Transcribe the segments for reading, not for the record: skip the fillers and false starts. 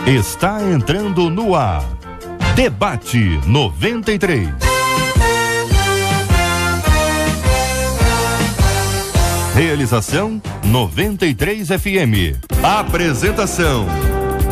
Está entrando no ar. Debate 93. Realização 93 FM. Apresentação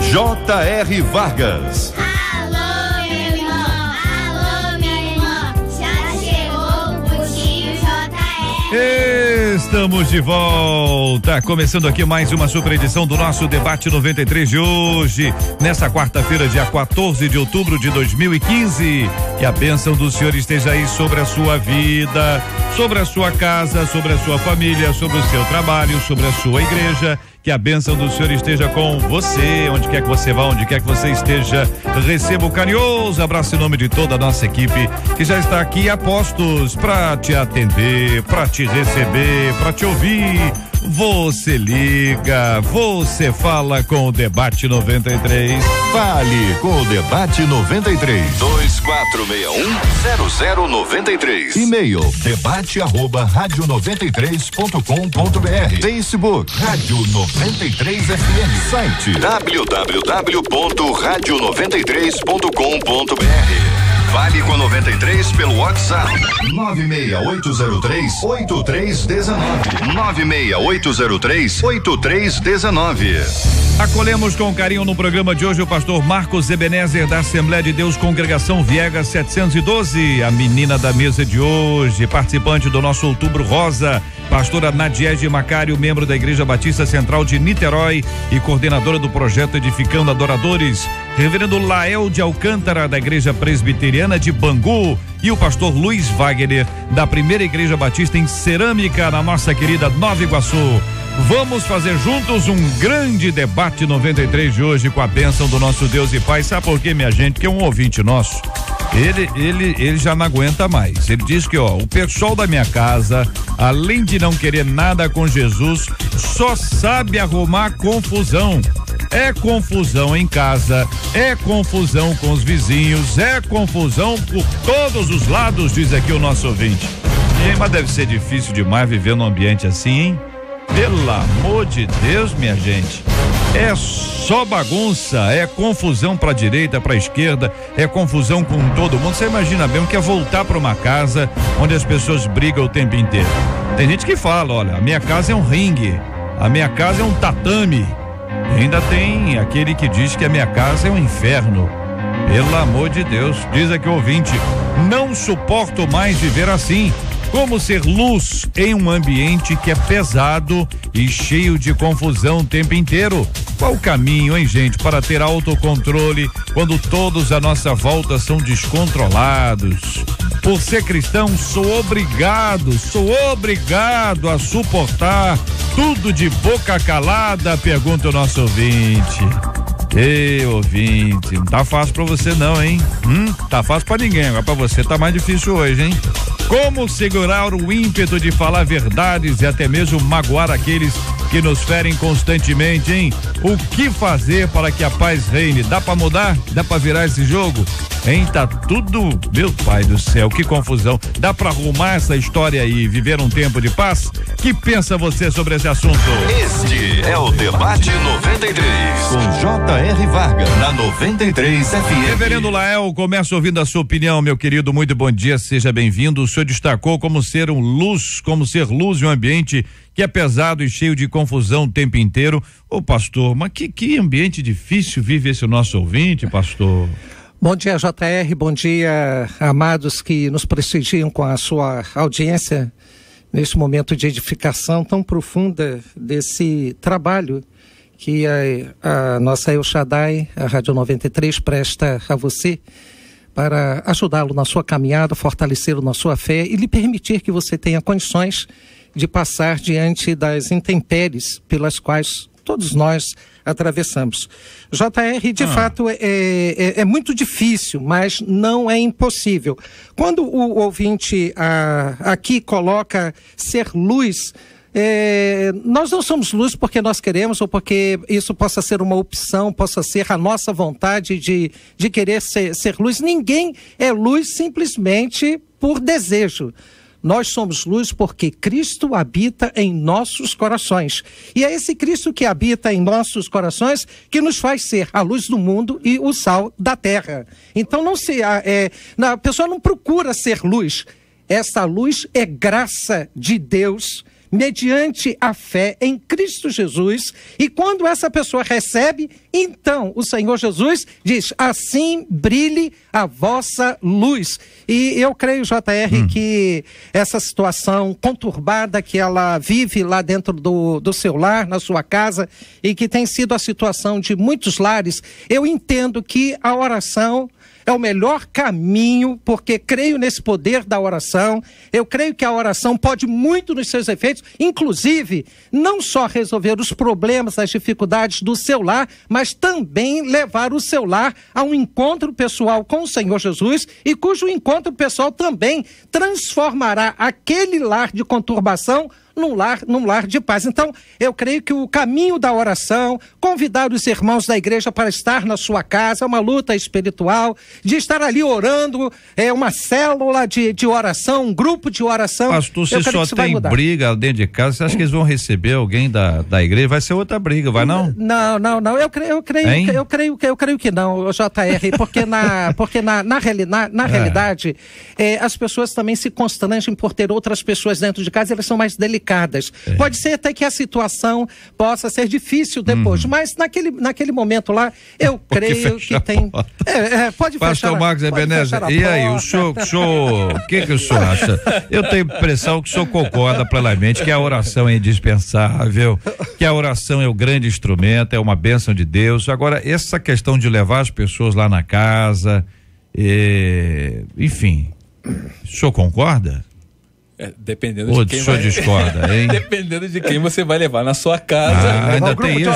J.R. Vargas. Alô, meu irmão, alô, minha irmã, já chegou o tio J.R. Estamos de volta, começando aqui mais uma super edição do nosso Debate 93 de hoje, nessa quarta-feira, dia 14 de outubro de 2015. Que a bênção do Senhor esteja aí sobre a sua vida, sobre a sua casa, sobre a sua família, sobre o seu trabalho, sobre a sua igreja. Que a bênção do Senhor esteja com você, onde quer que você vá, onde quer que você esteja. Receba o carinhoso abraço em nome de toda a nossa equipe que já está aqui a postos para te atender, para te receber, para te ouvir. Você liga, você fala com o Debate 93. Fale com o Debate 93. 2461-0093. E-mail debate@radio93.com.br. Facebook Rádio 93 FM. Site www.radio93.com.br. Fale com a 93 pelo WhatsApp 96803-8319. 96803-8319. Acolhemos com carinho no programa de hoje o pastor Marcos Ebenezer, da Assembleia de Deus Congregação Viegas 712, a menina da mesa de hoje, participante do nosso Outubro Rosa, pastora Nadiege Macário, membro da Igreja Batista Central de Niterói e coordenadora do projeto Edificando Adoradores, reverendo Lael de Alcântara, da Igreja Presbiteriana de Bangu, e o pastor Luiz Wagner, da Primeira Igreja Batista em Cerâmica, na nossa querida Nova Iguaçu. Vamos fazer juntos um grande debate 93 de hoje com a bênção do nosso Deus e Pai. Sabe por quê, minha gente? Que é um ouvinte nosso. Ele já não aguenta mais. Ele diz que, o pessoal da minha casa, além de não querer nada com Jesus, só sabe arrumar confusão. É confusão em casa, é confusão com os vizinhos, é confusão por todos os lados, diz aqui o nosso ouvinte. Mas deve ser difícil demais viver num ambiente assim, hein? Pelo amor de Deus, minha gente, é só bagunça, é confusão pra direita, pra esquerda, é confusão com todo mundo. Você imagina bem o que é voltar pra uma casa onde as pessoas brigam o tempo inteiro. Tem gente que fala, olha, a minha casa é um ringue, a minha casa é um tatame. E ainda tem aquele que diz que a minha casa é um inferno. Pelo amor de Deus, diz aqui o ouvinte, não suporto mais viver assim. Como ser luz em um ambiente que é pesado e cheio de confusão o tempo inteiro? Qual o caminho, hein, gente, para ter autocontrole quando todos à nossa volta são descontrolados? Por ser cristão, sou obrigado a suportar tudo de boca calada, pergunta o nosso ouvinte. Ei, ouvinte, não tá fácil pra você não, hein? Tá fácil pra ninguém, agora pra você tá mais difícil hoje, hein? Como segurar o ímpeto de falar verdades e até mesmo magoar aqueles que nos ferem constantemente, hein? O que fazer para que a paz reine? Dá pra mudar? Dá pra virar esse jogo? Hein? Tá tudo, meu pai do céu, que confusão. Dá pra arrumar essa história aí e viver um tempo de paz? Que pensa você sobre esse assunto? Este é o Debate 93 com J.R. Vargas na 93 FM. Reverendo Lael, começa ouvindo a sua opinião, meu querido, muito bom dia, seja bem-vindo. O senhor destacou como ser luz em um ambiente que é pesado e cheio de confusão o tempo inteiro. Ô pastor, mas que ambiente difícil vive esse nosso ouvinte, pastor? Bom dia, JR, bom dia, amados que nos prestigiam com a sua audiência neste momento de edificação tão profunda desse trabalho que a nossa El Shaddai, a Rádio 93, presta a você para ajudá-lo na sua caminhada, fortalecê-lo na sua fé e lhe permitir que você tenha condições de passar diante das intempéries pelas quais todos nós atravessamos. JR, de fato, é muito difícil, mas não é impossível. Quando o ouvinte aqui coloca ser luz, nós não somos luz porque nós queremos ou porque isso possa ser uma opção, possa ser a nossa vontade de querer ser luz. Ninguém é luz simplesmente por desejo. Nós somos luz porque Cristo habita em nossos corações. E é esse Cristo que habita em nossos corações que nos faz ser a luz do mundo e o sal da terra. Então a pessoa não procura ser luz. Essa luz é graça de Deus mediante a fé em Cristo Jesus, e quando essa pessoa recebe, então o Senhor Jesus diz: assim brilhe a vossa luz. E eu creio, JR, que essa situação conturbada que ela vive lá dentro do seu lar, na sua casa, e que tem sido a situação de muitos lares, eu entendo que a oração é o melhor caminho, porque creio nesse poder da oração. Eu creio que a oração pode muito nos seus efeitos, inclusive, não só resolver os problemas, as dificuldades do seu lar, mas também levar o seu lar a um encontro pessoal com o Senhor Jesus, e cujo encontro pessoal também transformará aquele lar de conturbação num lar de paz. Então, eu creio que o caminho da oração, convidar os irmãos da igreja para estar na sua casa, é uma luta espiritual, de estar ali orando, é uma célula de oração, um grupo de oração. Pastor, se só tem briga dentro de casa, você acha que eles vão receber alguém da igreja? Vai ser outra briga, vai não? Não, eu creio que não, JR, porque na realidade, as pessoas também se constrangem por ter outras pessoas dentro de casa, elas são mais delicadas. Pode ser até que a situação possa ser difícil depois, mas naquele momento lá, eu creio que tem... Pode fechar. Pastor Marcos Ebenezer, e aí, o senhor, o que o senhor acha? Eu tenho a impressão que o senhor concorda plenamente que a oração é indispensável, que a oração é o grande instrumento, é uma bênção de Deus. Agora, essa questão de levar as pessoas lá na casa, enfim, o senhor concorda? Dependendo de quem o senhor discorda, hein? Dependendo de quem você vai levar na sua casa. Ainda tem isso,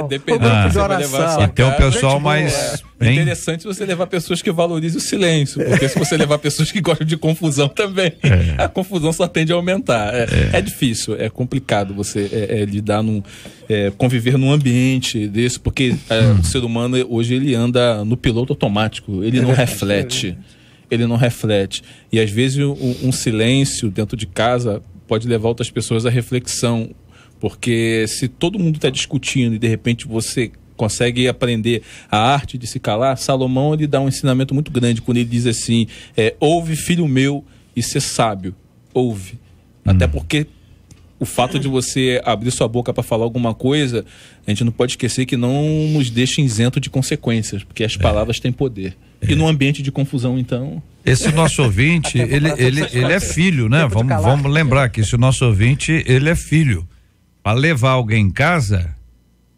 dependendo de quem você vai levar na sua casa. Tem um pessoal mais... É interessante você levar pessoas que valorizem o silêncio, porque se você levar pessoas que gostam de confusão também, a confusão só tende a aumentar. É difícil, é complicado você lidar conviver num ambiente desse, porque o ser humano hoje ele anda no piloto automático, ele não reflete. Ele não reflete. E às vezes um silêncio dentro de casa pode levar outras pessoas à reflexão, porque se todo mundo está discutindo e de repente você consegue aprender a arte de se calar, Salomão ele dá um ensinamento muito grande quando ele diz assim: ouve, filho meu, e ser sábio, ouve. Até porque o fato de você abrir sua boca para falar alguma coisa, a gente não pode esquecer que não nos deixa isento de consequências, porque as palavras têm poder. E num ambiente de confusão, então... Esse nosso ouvinte, ele é filho, né? Vamos lembrar que esse nosso ouvinte, ele é filho. Para levar alguém em casa,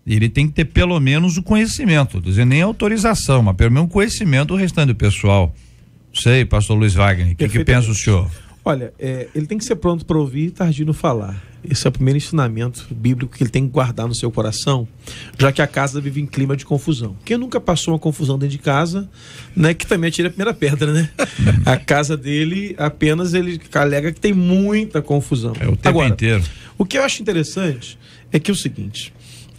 ele tem que ter pelo menos o conhecimento, dizendo nem autorização, mas pelo menos o conhecimento do restante do pessoal. Sei, pastor Luiz Wagner, o que pensa o senhor? Olha, ele tem que ser pronto para ouvir e tardio no falar. Esse é o primeiro ensinamento bíblico que ele tem que guardar no seu coração, já que a casa vive em clima de confusão. Quem nunca passou uma confusão dentro de casa, né, que também atira a primeira pedra, né? A casa dele, apenas ele alega que tem muita confusão. O tempo inteiro. O que eu acho interessante é que é o seguinte: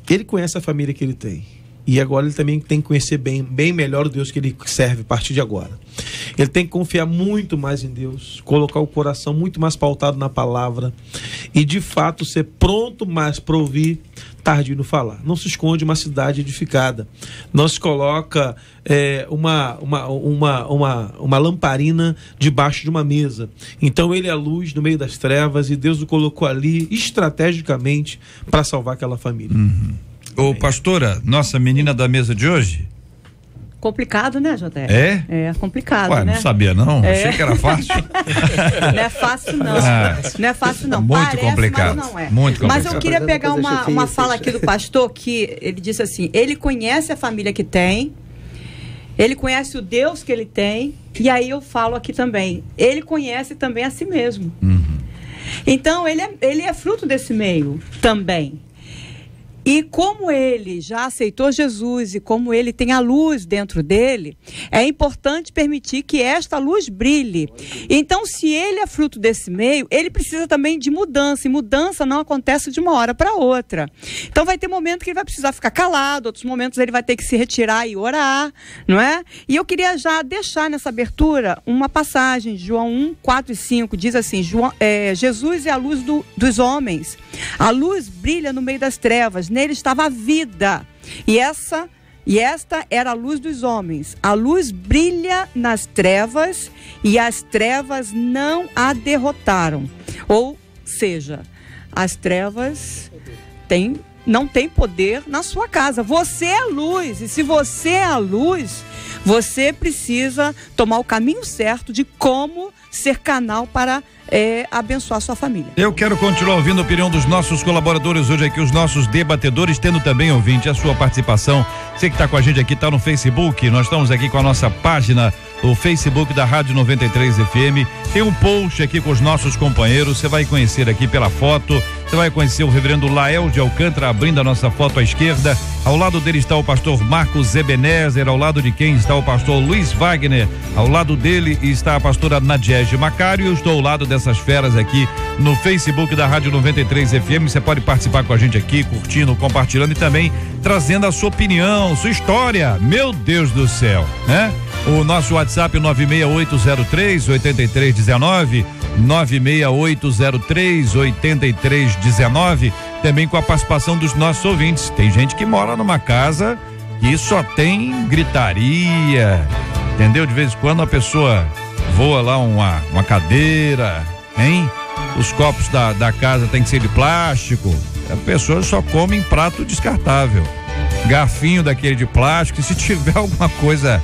ele conhece a família que ele tem. E agora ele também tem que conhecer bem melhor o Deus que ele serve a partir de agora. Ele tem que confiar muito mais em Deus, colocar o coração muito mais pautado na palavra e, de fato, ser pronto mais para ouvir, tardio no falar. Não se esconde uma cidade edificada. Não se coloca uma lamparina debaixo de uma mesa. Então ele é a luz no meio das trevas e Deus o colocou ali estrategicamente para salvar aquela família. Ô, pastora, nossa menina da mesa de hoje? Complicado, né, JR? É complicado, né? Não sabia não, achei que era fácil. Não é fácil não, não é fácil não. Muito parece, complicado, mas não é. Muito complicado. Mas eu queria pegar uma fala aqui do pastor, que ele disse assim: ele conhece a família que tem, ele conhece o Deus que ele tem, e aí eu falo aqui também, ele conhece também a si mesmo. Então ele é fruto desse meio também. E como ele já aceitou Jesus e como ele tem a luz dentro dele, é importante permitir que esta luz brilhe. Então, se ele é fruto desse meio, ele precisa também de mudança. E mudança não acontece de uma hora para outra. Então, vai ter momento que ele vai precisar ficar calado, outros momentos ele vai ter que se retirar e orar, não é? E eu queria já deixar nessa abertura uma passagem, João 1, 4 e 5, diz assim, Jesus é a luz dos homens. A luz brilha no meio das trevas. Nele estava a vida, e esta era a luz dos homens. A luz brilha nas trevas, e as trevas não a derrotaram. Ou seja, as trevas não têm poder na sua casa. Você é a luz, e se você é a luz, você precisa tomar o caminho certo de como ser canal para abençoar sua família. Eu quero continuar ouvindo a opinião dos nossos colaboradores hoje aqui, os nossos debatedores, tendo também, ouvinte, a sua participação. Você que está com a gente aqui, está no Facebook, nós estamos aqui com a nossa página, o Facebook da Rádio 93 FM. Tem um post aqui com os nossos companheiros, você vai conhecer aqui pela foto, você vai conhecer o reverendo Lael de Alcântara abrindo a nossa foto à esquerda. Ao lado dele está o pastor Marcos Ebenezer, ao lado de quem está o pastor Luiz Wagner, ao lado dele está a pastora Nadiege Macário. Eu estou ao lado dessas feras aqui no Facebook da Rádio 93 FM. Você pode participar com a gente aqui, curtindo, compartilhando e também trazendo a sua opinião, sua história. Meu Deus do céu, né? O nosso WhatsApp 96803-8319, 96803-8319, também com a participação dos nossos ouvintes. Tem gente que mora numa casa que só tem gritaria, entendeu? De vez em quando a pessoa voa lá uma cadeira, hein? Os copos da casa tem que ser de plástico, a pessoa só come em prato descartável, garfinho daquele de plástico. Se tiver alguma coisa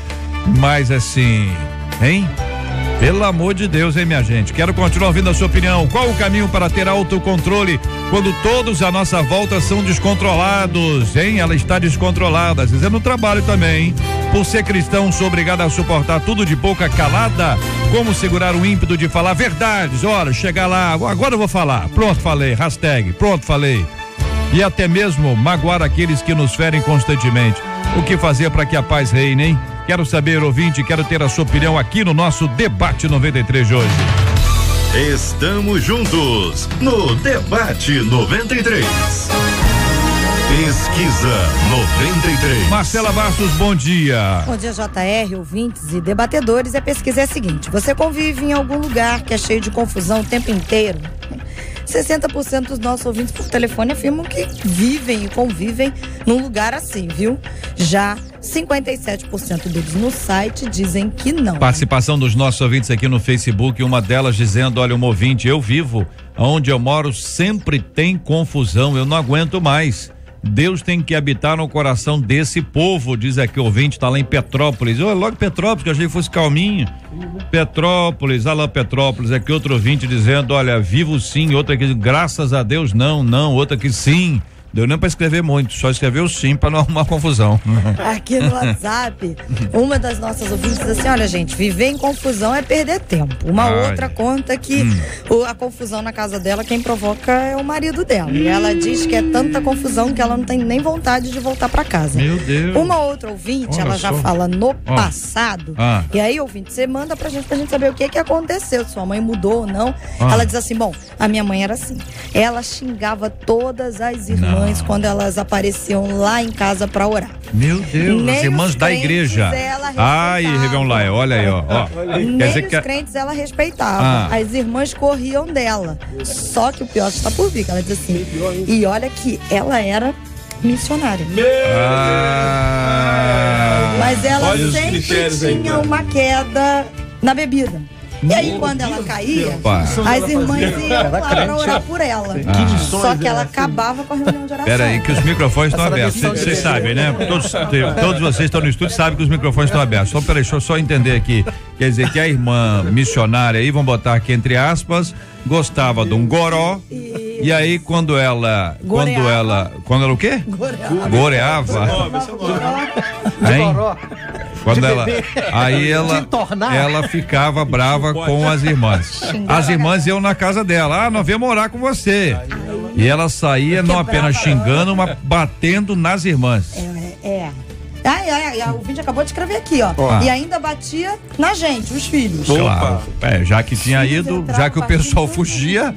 mais assim, hein? Pelo amor de Deus, hein, minha gente? Quero continuar ouvindo a sua opinião. Qual o caminho para ter autocontrole quando todos à nossa volta são descontrolados, hein? Ela está descontrolada, às vezes é no trabalho também, hein? Por ser cristão, sou obrigado a suportar tudo de boca calada. Como segurar o ímpeto de falar verdades? Ora, chegar lá, agora eu vou falar. Pronto, falei. Hashtag, pronto, falei. E até mesmo magoar aqueles que nos ferem constantemente. O que fazer para que a paz reine, hein? Quero saber, ouvinte, quero ter a sua opinião aqui no nosso Debate 93 de hoje. Estamos juntos no Debate 93. Pesquisa 93. Marcela Bastos, bom dia. Bom dia, JR, ouvintes e debatedores. A pesquisa é a seguinte: você convive em algum lugar que é cheio de confusão o tempo inteiro? 60% dos nossos ouvintes por telefone afirmam que vivem e convivem num lugar assim, viu? Já 57% deles no site dizem que não. Participação dos nossos ouvintes aqui no Facebook, uma delas dizendo: olha, um ouvinte, eu vivo onde eu moro, sempre tem confusão, eu não aguento mais. Deus tem que habitar no coração desse povo, diz aqui o ouvinte, tá lá em Petrópolis. Logo Petrópolis, que eu achei que fosse calminho. Petrópolis, olha lá Petrópolis, aqui outro ouvinte dizendo: olha, vivo sim, outra aqui, graças a Deus não, outra aqui sim. Deu nem para escrever muito, só escreveu sim para não arrumar confusão. Aqui no WhatsApp, uma das nossas ouvintes diz assim: olha, gente, viver em confusão é perder tempo. Uma outra conta que a confusão na casa dela, quem provoca é o marido dela. E ela diz que é tanta confusão que ela não tem nem vontade de voltar para casa. Meu Deus. Uma outra ouvinte, olha, ela já fala no passado. E aí, ouvinte, você manda pra gente saber o que aconteceu, se sua mãe mudou ou não. Ela diz assim: bom, a minha mãe era assim. Ela xingava todas as irmãs quando elas apareciam lá em casa para orar. Meu Deus, as irmãs da igreja. Ai, Réveillon Laia, olha aí, ó. Nem os crentes ela respeitava. As irmãs corriam dela. Só que o pior está por vir, ela diz assim: e olha que ela era missionária. Mas ela sempre tinha uma queda na bebida. E aí, quando ela caía, as irmãs iam lá para orar por ela. Só que ela acabava com a reunião de oração. Pera aí, que os microfones estão abertos. Vocês sabem, né? Todos vocês estão no estúdio sabem que os microfones estão abertos. Só peraí, deixa eu só entender aqui. Quer dizer que a irmã missionária aí, vamos botar aqui entre aspas, gostava de um goró. E aí, quando ela o quê? Goreava. Hein? Quando ela ficava brava com as irmãs. As irmãs iam na casa dela: nós viemos orar com você. E ela saía não apenas xingando, mas batendo nas irmãs. O vídeo acabou de escrever aqui, ó. E ainda batia na gente, os filhos. Claro. Já que tinha ido, já que o pessoal fugia,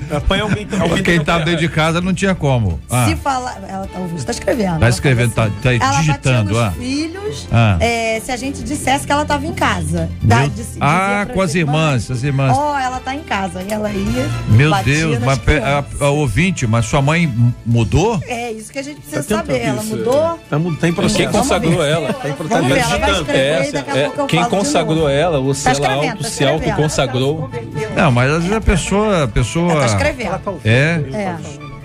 quem estava dentro de casa não tinha como. Se falar. O vídeo tá escrevendo. Tá escrevendo, tá digitando. Ela batia nos filhos, se a gente dissesse que ela estava em casa. Com as irmãs, ela tá em casa. E ela ia. Meu Deus, mas a ouvinte, mas sua mãe mudou? É isso que a gente precisa saber. Ela mudou. Tá em processo. Quem consagrou ela? Quem consagrou ela, ou se ela se autoconsagrou. Não, mas às vezes a pessoa. Ela tá escrevendo.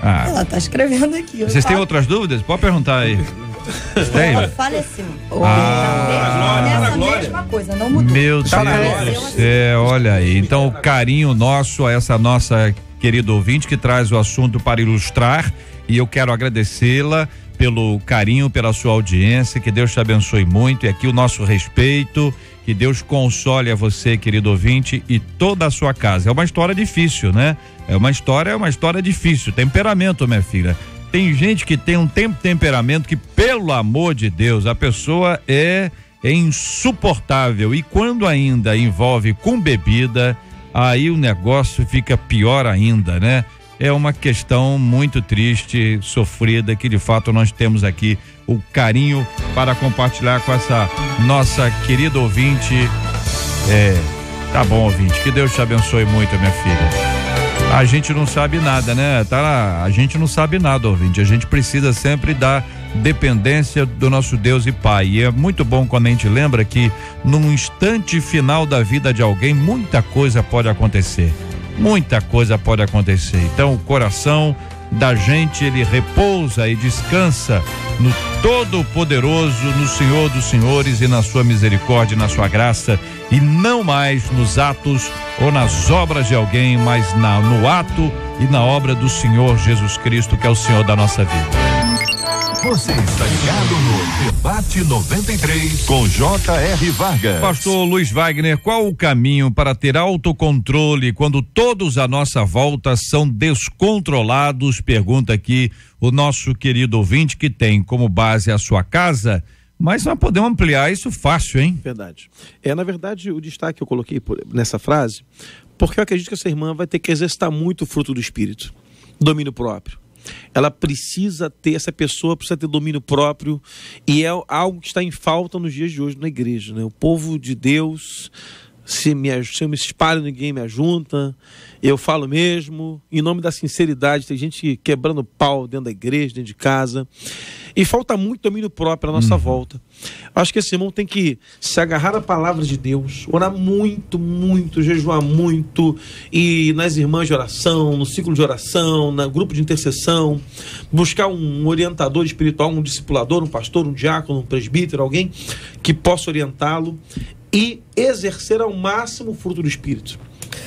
Ela tá escrevendo aqui. Vocês têm outras dúvidas? Pode perguntar aí. Tem? Ela faleceu. Nessa mesma coisa, não mudou. Meu Deus do céu, olha aí. Então, o carinho nosso a essa nossa querida ouvinte que traz o assunto para ilustrar, e eu quero agradecê-la pelo carinho, pela sua audiência, que Deus te abençoe muito, e aqui o nosso respeito, que Deus console a você, querido ouvinte, e toda a sua casa. É uma história difícil, né? É uma história difícil, temperamento, minha filha. Tem gente que tem um temperamento que, pelo amor de Deus, a pessoa é insuportável, e quando ainda envolve com bebida, aí o negócio fica pior ainda, né? É uma questão muito triste, sofrida, que de fato nós temos aqui o carinho para compartilhar com essa nossa querida ouvinte. Tá bom, ouvinte, que Deus te abençoe muito, minha filha. A gente não sabe nada, né? A gente não sabe nada, ouvinte. A gente precisa sempre da dependência do nosso Deus e Pai. E é muito bom quando a gente lembra que num instante final da vida de alguém, muita coisa pode acontecer. Muita coisa pode acontecer. Então o coração da gente, ele repousa e descansa no Todo-Poderoso, no Senhor dos Senhores, e na sua misericórdia e na sua graça, e não mais nos atos ou nas obras de alguém, mas no ato e na obra do Senhor Jesus Cristo, que é o Senhor da nossa vida. Você está ligado no Debate 93 com J.R. Vargas. Pastor Luiz Wagner, qual o caminho para ter autocontrole quando todos à nossa volta são descontrolados? Pergunta aqui o nosso querido ouvinte, que tem como base a sua casa, mas nós podemos ampliar isso fácil, hein? Verdade. Na verdade, o destaque que eu coloquei nessa frase, porque eu acredito que essa irmã vai ter que exercitar muito o fruto do Espírito, domínio próprio. Ela precisa ter, essa pessoa precisa ter domínio próprio, e é algo que está em falta nos dias de hoje na igreja, né? O povo de Deus, se eu me espalho, ninguém me ajunta, eu falo mesmo, em nome da sinceridade. Tem gente quebrando pau dentro da igreja, dentro de casa, e falta muito domínio próprio à nossa volta. Acho que esse irmão tem que se agarrar à palavra de Deus, orar muito, muito, jejuar muito, e nas irmãs de oração, no ciclo de oração, no grupo de intercessão, buscar um orientador espiritual, um discipulador, um pastor, um diácono, um presbítero, alguém que possa orientá-lo, e exercer ao máximo o fruto do Espírito,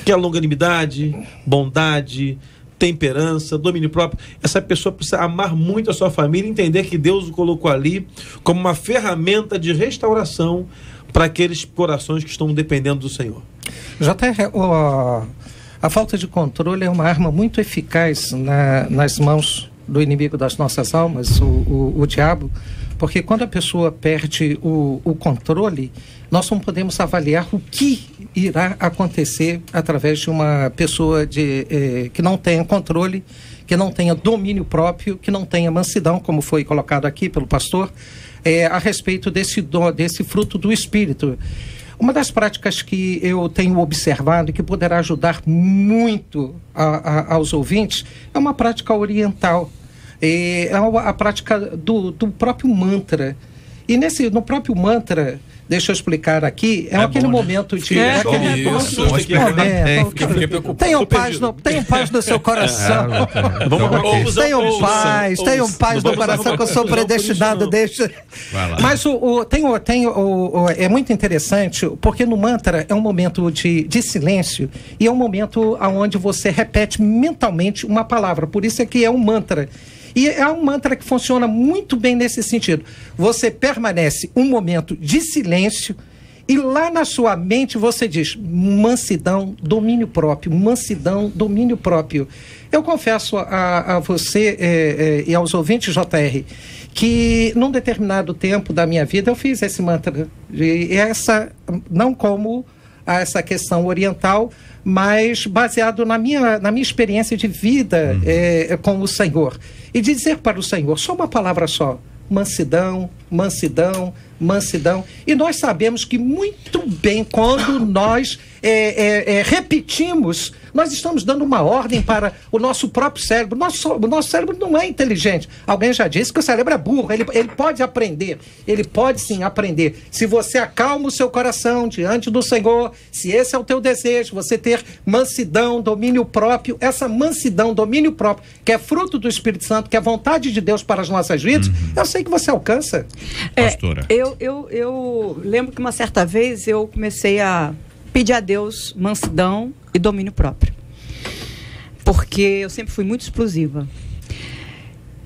que é a longanimidade, bondade, temperança, domínio próprio. Essa pessoa precisa amar muito a sua família, entender que Deus o colocou ali como uma ferramenta de restauração para aqueles corações que estão dependendo do Senhor. A falta de controle é uma arma muito eficaz nas mãos do inimigo das nossas almas, o diabo, porque quando a pessoa perde o controle, nós não podemos avaliar o que irá acontecer através de uma pessoa que não tenha controle, que não tenha domínio próprio, que não tenha mansidão, como foi colocado aqui pelo pastor, a respeito desse fruto do Espírito. Uma das práticas que eu tenho observado e que poderá ajudar muito aos ouvintes é uma prática oriental, é a prática do próprio mantra. E no próprio mantra, deixa eu explicar aqui, aquele momento de... Tenham paz no seu coração. Tenham paz no coração, que eu sou predestinado. Mas é muito interessante, porque no mantra é um momento de silêncio, e é um momento onde você repete mentalmente uma palavra. Por isso é que é um mantra. E é um mantra que funciona muito bem nesse sentido. Você permanece um momento de silêncio E lá na sua mente você diz: mansidão, domínio próprio, mansidão, domínio próprio. Eu confesso a você e aos ouvintes, JR, que num determinado tempo da minha vida eu fiz esse mantra. E não como essa questão oriental, mas baseado na minha experiência de vida com o Senhor. E dizer para o Senhor só uma palavra só: mansidão, mansidão, mansidão. E nós sabemos que muito bem, quando nós repetimos, nós estamos dando uma ordem para o nosso próprio cérebro. O nosso cérebro não é inteligente. Alguém já disse que o cérebro é burro. Ele pode aprender. Ele pode sim aprender. Se você acalma o seu coração diante do Senhor, se esse é o teu desejo, você ter mansidão, domínio próprio, essa mansidão, domínio próprio, que é fruto do Espírito Santo, que é vontade de Deus para as nossas vidas, eu sei que você alcança. Pastora. Eu lembro que uma certa vez eu comecei a pedir a Deus mansidão e domínio próprio, porque eu sempre fui muito explosiva.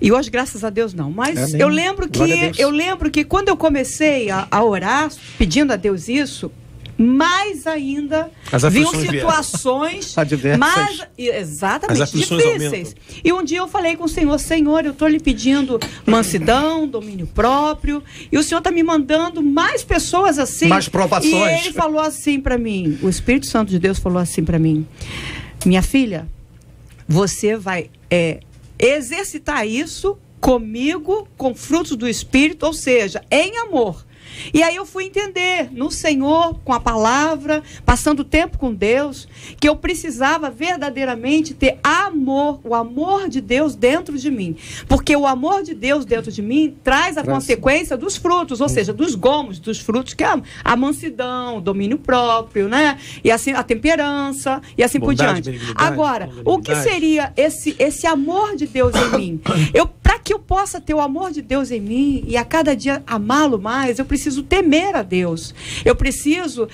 E hoje, graças a Deus, não. Mas eu lembro que quando eu comecei a orar, pedindo a Deus isso, mais ainda vinham situações exatamente difíceis. E um dia eu falei com o Senhor: Senhor, eu estou lhe pedindo mansidão, domínio próprio, e o Senhor está me mandando mais pessoas assim. Mais provações. E ele falou assim para mim, o Espírito Santo de Deus falou assim para mim: minha filha, você vai exercitar isso comigo, com frutos do Espírito, ou seja, em amor. E aí eu fui entender no Senhor, com a palavra, passando tempo com Deus, que eu precisava verdadeiramente ter amor, o amor de Deus dentro de mim. Porque o amor de Deus dentro de mim traz a consequência dos frutos, ou seja, dos gomos, dos frutos, que é a mansidão, o domínio próprio, né? E assim a temperança, e assim por diante. Agora, o que seria esse amor de Deus em mim? Para que eu possa ter o amor de Deus em mim e a cada dia amá-lo mais, eu preciso temer a Deus. Eu preciso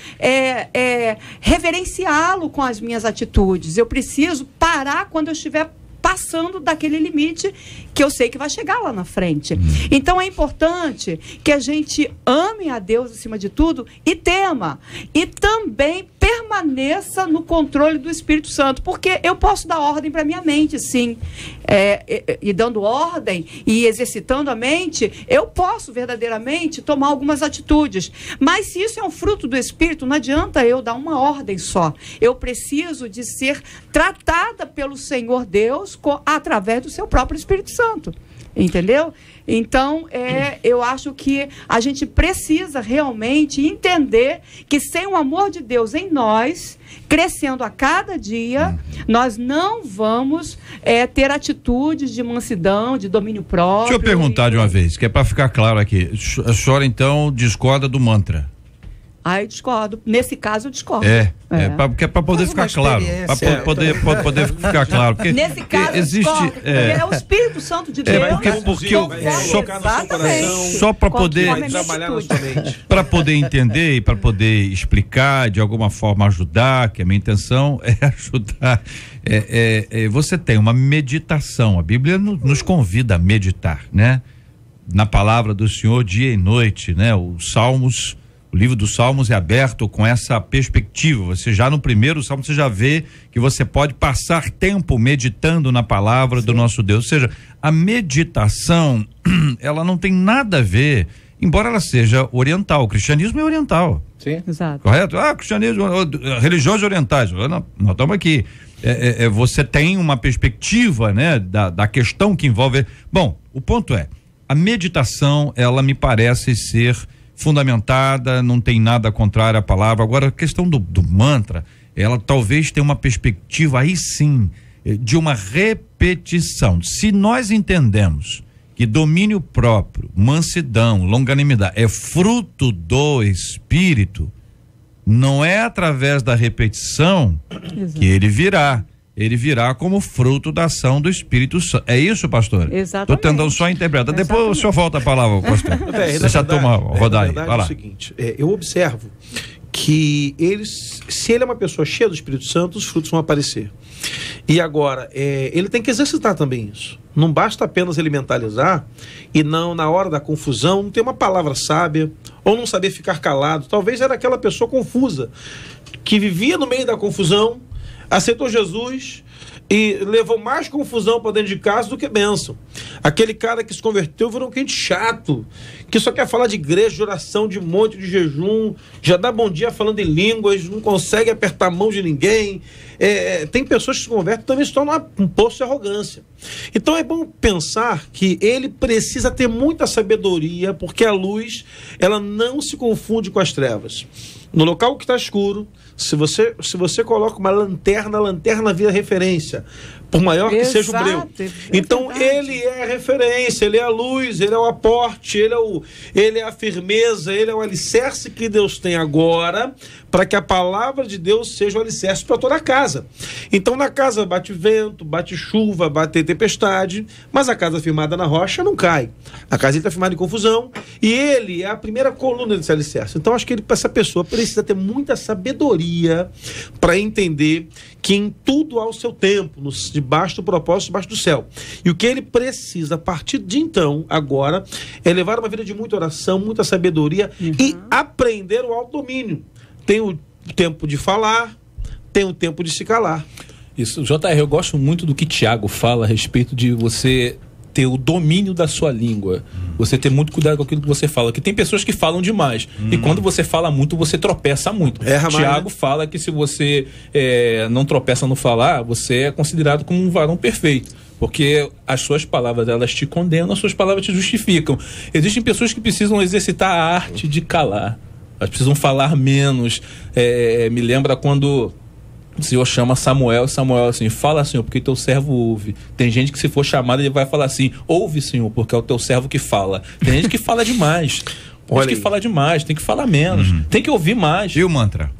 reverenciá-lo com as minhas atitudes. Eu preciso parar quando eu estiver passando daquele limite que eu sei que vai chegar lá na frente. Então é importante que a gente ame a Deus acima de tudo e tema. E também permaneça no controle do Espírito Santo, porque eu posso dar ordem para minha mente, sim. E dando ordem e exercitando a mente, eu posso verdadeiramente tomar algumas atitudes. Mas se isso é um fruto do Espírito, não adianta eu dar uma ordem só. Eu preciso de ser tratada pelo Senhor Deus através do seu próprio Espírito Santo. Entendeu? Então, eu acho que a gente precisa realmente entender que sem o amor de Deus em nós, crescendo a cada dia, nós não vamos ter atitudes de mansidão, de domínio próprio. Deixa eu perguntar de uma vez, que é para ficar claro aqui. A senhora, então, discorda do mantra? Eu discordo. Nesse caso, eu discordo. Porque é para poder ficar claro. Para poder ficar claro. Porque nesse caso, existe. É o Espírito Santo de Deus. Só para poder para poder entender e para poder explicar, de alguma forma ajudar, que a minha intenção é ajudar. Você tem uma meditação. A Bíblia nos convida a meditar, né? Na palavra do Senhor dia e noite, né? O livro dos Salmos é aberto com essa perspectiva. Você já no primeiro Salmo, você já vê que você pode passar tempo meditando na palavra do nosso Deus. Ou seja, a meditação, ela não tem nada a ver, embora ela seja oriental. O cristianismo é oriental. Sim, exato. Correto? Cristianismo, religiões orientais. Nós estamos aqui. Você tem uma perspectiva, né, da questão que envolve. Bom, o ponto é, a meditação, ela me parece ser fundamentada, não tem nada contrário à palavra. Agora, a questão do mantra, ela talvez tenha uma perspectiva aí sim, de uma repetição. Se nós entendemos que domínio próprio, mansidão, longanimidade é fruto do Espírito, não é através da repetição que ele virá. Ele virá como fruto da ação do Espírito Santo. É isso, pastor? Exatamente. Estou tentando só interpretar. Depois o senhor volta a palavra, pastor. Deixa a turma rodar aí. Vai lá. É o seguinte, eu observo que se ele é uma pessoa cheia do Espírito Santo, os frutos vão aparecer. E agora, ele tem que exercitar também isso. Não basta apenas ele mentalizar e não, na hora da confusão, não ter uma palavra sábia ou não saber ficar calado. Talvez era aquela pessoa confusa que vivia no meio da confusão, aceitou Jesus e levou mais confusão para dentro de casa do que bênção. Aquele cara que se converteu virou um crente chato, que só quer falar de igreja, de oração, de monte, de jejum, já dá bom dia falando em línguas, não consegue apertar a mão de ninguém. Tem pessoas que se convertem e também se tornam um poço de arrogância. Então é bom pensar que ele precisa ter muita sabedoria, porque a luz, ela não se confunde com as trevas. No local que está escuro, se você coloca uma lanterna, a lanterna vira referência, por maior que seja o breu. Então ele é a referência, ele é a luz, ele é o aporte, ele é a firmeza, ele é o alicerce que Deus tem agora, para que a palavra de Deus seja o alicerce para toda a casa. Então na casa bate vento, bate chuva, bate tempestade, mas a casa firmada na rocha não cai. A casa está firmada em confusão e ele é a primeira coluna desse alicerce. Então acho que essa pessoa precisa ter muita sabedoria para entender que em tudo há o seu tempo, debaixo do propósito, debaixo do céu. E o que ele precisa, a partir de então, agora, é levar uma vida de muita oração, muita sabedoria e aprender o autodomínio. Tem o tempo de falar, tem o tempo de se calar. Isso, JR, eu gosto muito do que Tiago fala a respeito de você ter o domínio da sua língua, você ter muito cuidado com aquilo que você fala, que tem pessoas que falam demais, e quando você fala muito, você tropeça muito. Tiago fala que se você não tropeça no falar, você é considerado como um varão perfeito, porque as suas palavras, elas te condenam, as suas palavras te justificam. Existem pessoas que precisam exercitar a arte de calar, elas precisam falar menos. Me lembra quando o Senhor chama Samuel assim, fala, Senhor, porque teu servo ouve. Tem gente que se for chamado, ele vai falar assim, ouve, Senhor, porque é o teu servo que fala. Tem gente que fala demais. Tem gente que fala demais, tem que falar menos, tem que ouvir mais. E o mantra?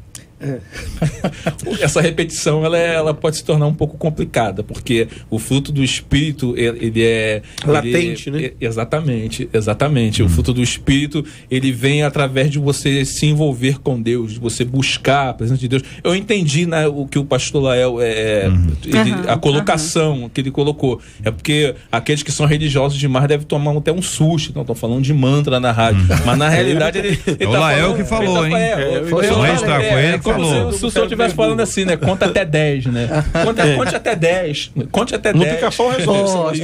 Essa repetição ela pode se tornar um pouco complicada, porque o fruto do Espírito ele é latente, né? Exatamente. O fruto do Espírito, ele vem através de você se envolver com Deus, de você buscar a presença de Deus. Eu entendi, né, o que o pastor Lael a colocação que ele colocou. É porque aqueles que são religiosos demais devem tomar até um susto. Não, estão falando de mantra na rádio, mas na realidade ele é o Lael que falou, hein? Foi como se o senhor estivesse falando assim, né? Conta até 10, né? Conte até 10. Conte até 10. No Pica-Pau resolve.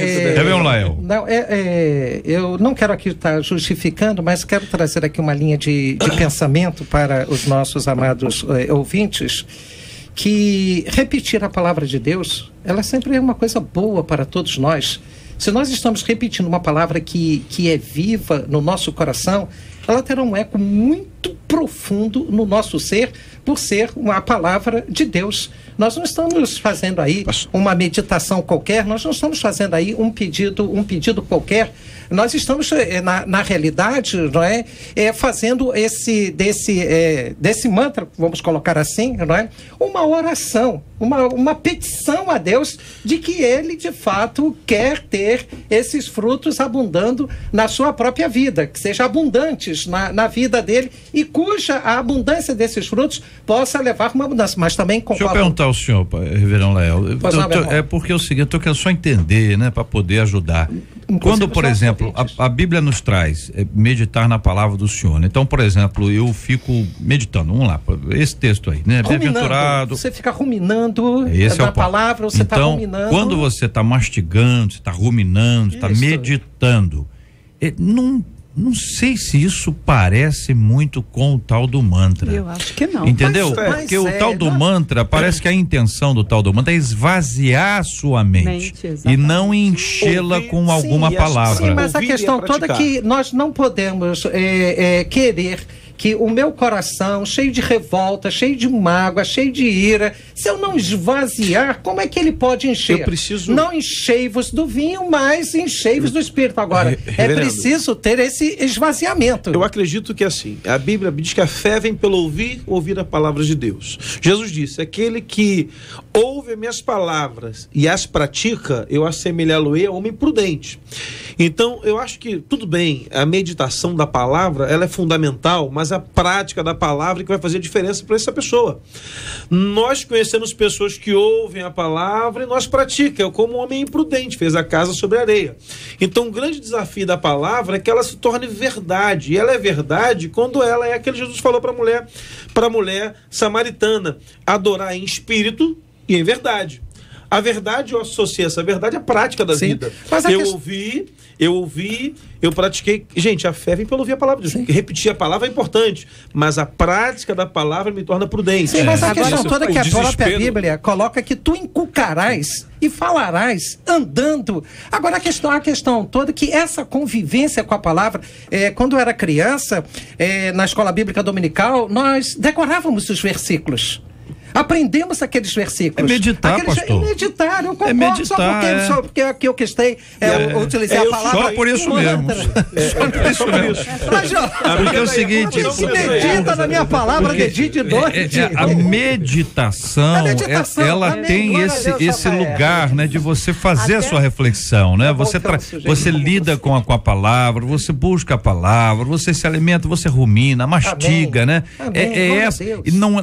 Não, eu não quero aqui estar justificando, mas quero trazer aqui uma linha de pensamento para os nossos amados ouvintes, que repetir a palavra de Deus, ela sempre é uma coisa boa para todos nós. Se nós estamos repetindo uma palavra que é viva no nosso coração, ela terá um eco muito profundo no nosso ser, por ser uma palavra de Deus. Nós não estamos fazendo aí uma meditação qualquer, nós não estamos fazendo aí um pedido qualquer. Nós estamos, na realidade, não é, fazendo desse mantra, vamos colocar assim, não é, uma oração, uma petição a Deus de que Ele, de fato, quer ter esses frutos abundando na sua própria vida, que sejam abundantes na vida dele e cuja a abundância desses frutos possa levar uma mudança. Mas também concordo. Deixa eu perguntar ao senhor, reverendo Lael, é porque é o seguinte, eu quero só entender, né, para poder ajudar. Quando, por exemplo, a Bíblia nos traz meditar na palavra do Senhor, né? Então, por exemplo, eu fico meditando, vamos lá, esse texto aí, né? Bem-aventurado. Você fica ruminando na palavra, você está ruminando. Quando você está mastigando, você está ruminando, está meditando, não sei se isso parece muito com o tal do mantra. Eu acho que não. Entendeu? Porque o tal do mantra, parece que a intenção do tal do mantra é esvaziar a sua mente e não enchê-la com alguma palavra. Sim, mas a questão toda é que nós não podemos querer que o meu coração, cheio de revolta, cheio de mágoa, cheio de ira, se eu não esvaziar, como é que ele pode encher? Não enchei-vos do vinho, mas enchei-vos do Espírito. Agora, é preciso ter esse esvaziamento. Eu acredito que assim, a Bíblia diz que a fé vem pelo ouvir a palavra de Deus. Jesus disse, aquele que ouve minhas palavras e as pratica, eu assemelhá-lo-ei a homem prudente. Então, eu acho que, tudo bem, a meditação da palavra, ela é fundamental, mas a prática da palavra é que vai fazer a diferença para essa pessoa. Nós conhecemos pessoas que ouvem a palavra e nós praticamos, como um homem imprudente, fez a casa sobre a areia. Então, o grande desafio da palavra é que ela se torne verdade. E ela é verdade quando ela é aquele que Jesus falou para a mulher samaritana, adorar em espírito e em verdade. A verdade, eu associei essa verdade à prática da vida. Mas eu ouvi, eu pratiquei. Gente, a fé vem pelo ouvir a palavra de Deus. Repetir a palavra é importante, mas a prática da palavra me torna prudente. Sim, mas a questão toda é que a própria Bíblia coloca que tu inculcarás e falarás andando. Agora, a questão toda é que essa convivência com a palavra, quando eu era criança, na escola bíblica dominical, nós decorávamos os versículos. Aprendemos aqueles versículos. É meditar, pastor. É meditar, eu concordo. Só porque aqui eu questei, utilizei a palavra. Só por isso mesmo. Só por isso. Mas, porque é o seguinte... Se medita na minha palavra de dia e de noite. A meditação, ela tem esse lugar, né, de você fazer a sua reflexão, né? Você lida com a palavra, você busca a palavra, você se alimenta, você rumina, mastiga, né?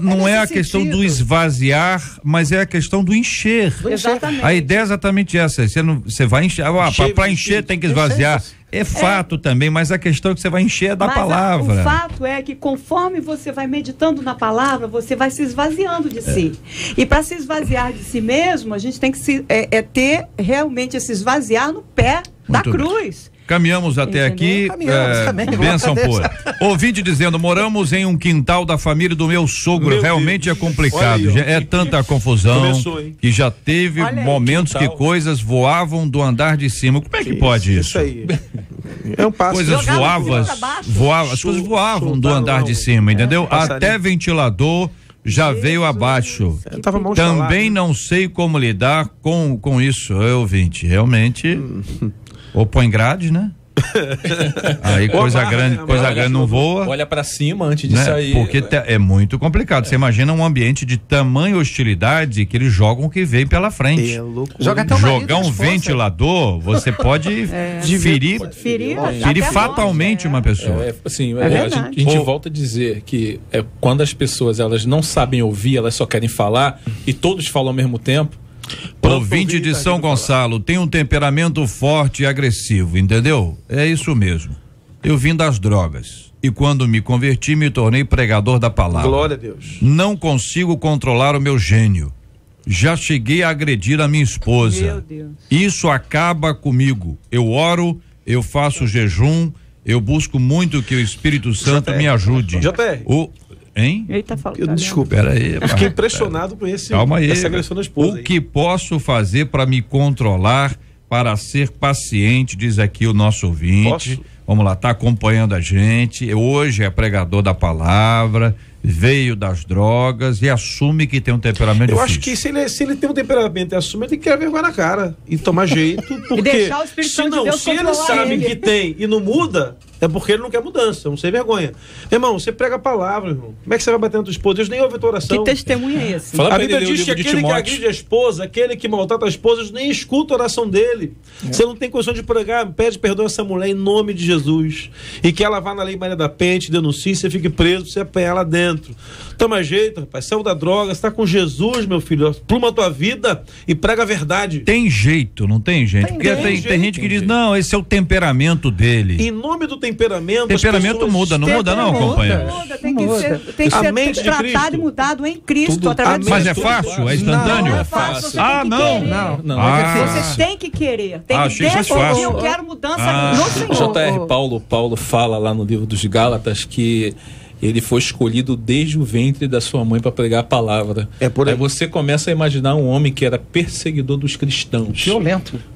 Não é a questão do esvaziar, mas é a questão do encher. Exatamente. A ideia é exatamente essa. Você vai encher. Para encher tem que esvaziar. É fato também, mas a questão é que você vai encher da palavra. O fato é que conforme você vai meditando na palavra, você vai se esvaziando de si. E para se esvaziar de si mesmo, a gente tem que ter realmente esse esvaziar no pé da cruz. Caminhamos até aqui, bênção pura. Ouvinte dizendo, moramos em um quintal da família do meu sogro, realmente é complicado, é tanta confusão, que já teve momentos que coisas voavam do andar de cima. Como é que pode isso? Isso aí. É um passo. Coisas as coisas voavam do andar de cima, entendeu? Até ventilador já veio abaixo. Também não sei como lidar com isso, ouvinte, realmente... Ou põe grade, né? Aí coisa grande não voa. Olha pra cima antes de sair. Porque é muito complicado. Você imagina um ambiente de tamanha hostilidade que eles jogam o que vem pela frente. Jogar um ventilador, você pode ferir fatalmente uma pessoa. A gente volta a dizer que quando as pessoas elas não sabem ouvir, elas só querem falar e todos falam ao mesmo tempo. Ouvinte de São Gonçalo, tem um temperamento forte e agressivo, entendeu? É isso mesmo. Eu vim das drogas e quando me converti me tornei pregador da palavra. Glória a Deus. Não consigo controlar o meu gênio. Já cheguei a agredir a minha esposa. Meu Deus. Isso acaba comigo. Eu oro, eu faço jejum, eu busco muito que o Espírito Santo me ajude. Hein? Ele tá falando. Desculpa. Peraí. Eu fiquei impressionado com essa agressão da esposa. O que posso fazer para me controlar, para ser paciente, diz aqui o nosso ouvinte. Posso? Vamos lá, tá acompanhando a gente. Hoje é pregador da palavra, veio das drogas e assume que tem um temperamento difícil. Eu acho que se ele tem um temperamento e assume, ele tem que ter vergonha na cara e tomar jeito. Porque e deixar o Espírito Santo de Deus se ele sabe que tem e não muda, é porque ele não quer mudança, não sem vergonha. Irmão, você prega a palavra, irmão. Como é que você vai bater na tua esposa? Deus nem ouve a tua oração. Que testemunho é esse? A Bíblia diz que aquele que agride a esposa, aquele que maltrata a esposa, Deus nem escuta a oração dele. Você não tem condição de pregar, pede perdão a essa mulher em nome de Jesus. E que ela vá na Lei Maria da Penha, te denuncie, você fique preso, você apanhar lá dentro. Toma jeito, rapaz, saiu da droga, você tá com Jesus, meu filho, pluma a tua vida e prega a verdade. Tem jeito, não tem gente? Porque tem gente que diz, não, esse é o temperamento dele. Em nome do temperamento, temperamento muda, não muda não, companheiro? Tem que ser tratado e mudado em Cristo. Mas é fácil? É instantâneo? Não é fácil. Não. Você tem que querer. Tem que decidir, eu quero mudança no Senhor. J.R. Paulo fala lá no livro dos Gálatas que ele foi escolhido desde o ventre da sua mãe para pregar a palavra. Aí você começa a imaginar um homem que era perseguidor dos cristãos.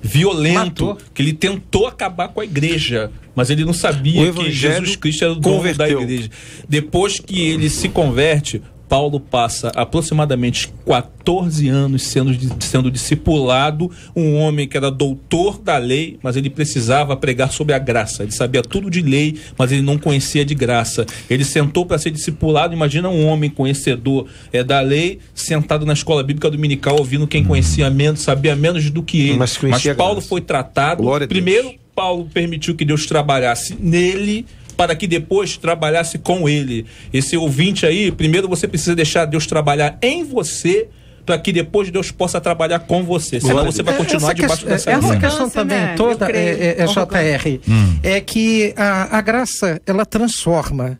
Violento. Matou. Que ele tentou acabar com a igreja, mas ele não sabia que Jesus Cristo era o dono da igreja. Depois que ele se converte, Paulo passa aproximadamente 14 anos sendo discipulado, um homem que era doutor da lei, mas ele precisava pregar sobre a graça. Ele sabia tudo de lei, mas ele não conhecia de graça. Ele sentou para ser discipulado. Imagina um homem conhecedor da lei, sentado na escola bíblica dominical, ouvindo quem conhecia menos, sabia menos do que ele. Mas Paulo foi tratado primeiro Paulo permitiu que Deus trabalhasse nele para que depois trabalhasse com ele. Esse ouvinte aí, primeiro você precisa deixar Deus trabalhar em você para que depois Deus possa trabalhar com você. Senão você vai continuar debaixo dessa essa questão também, né? Toda, JR, é que a graça, ela transforma.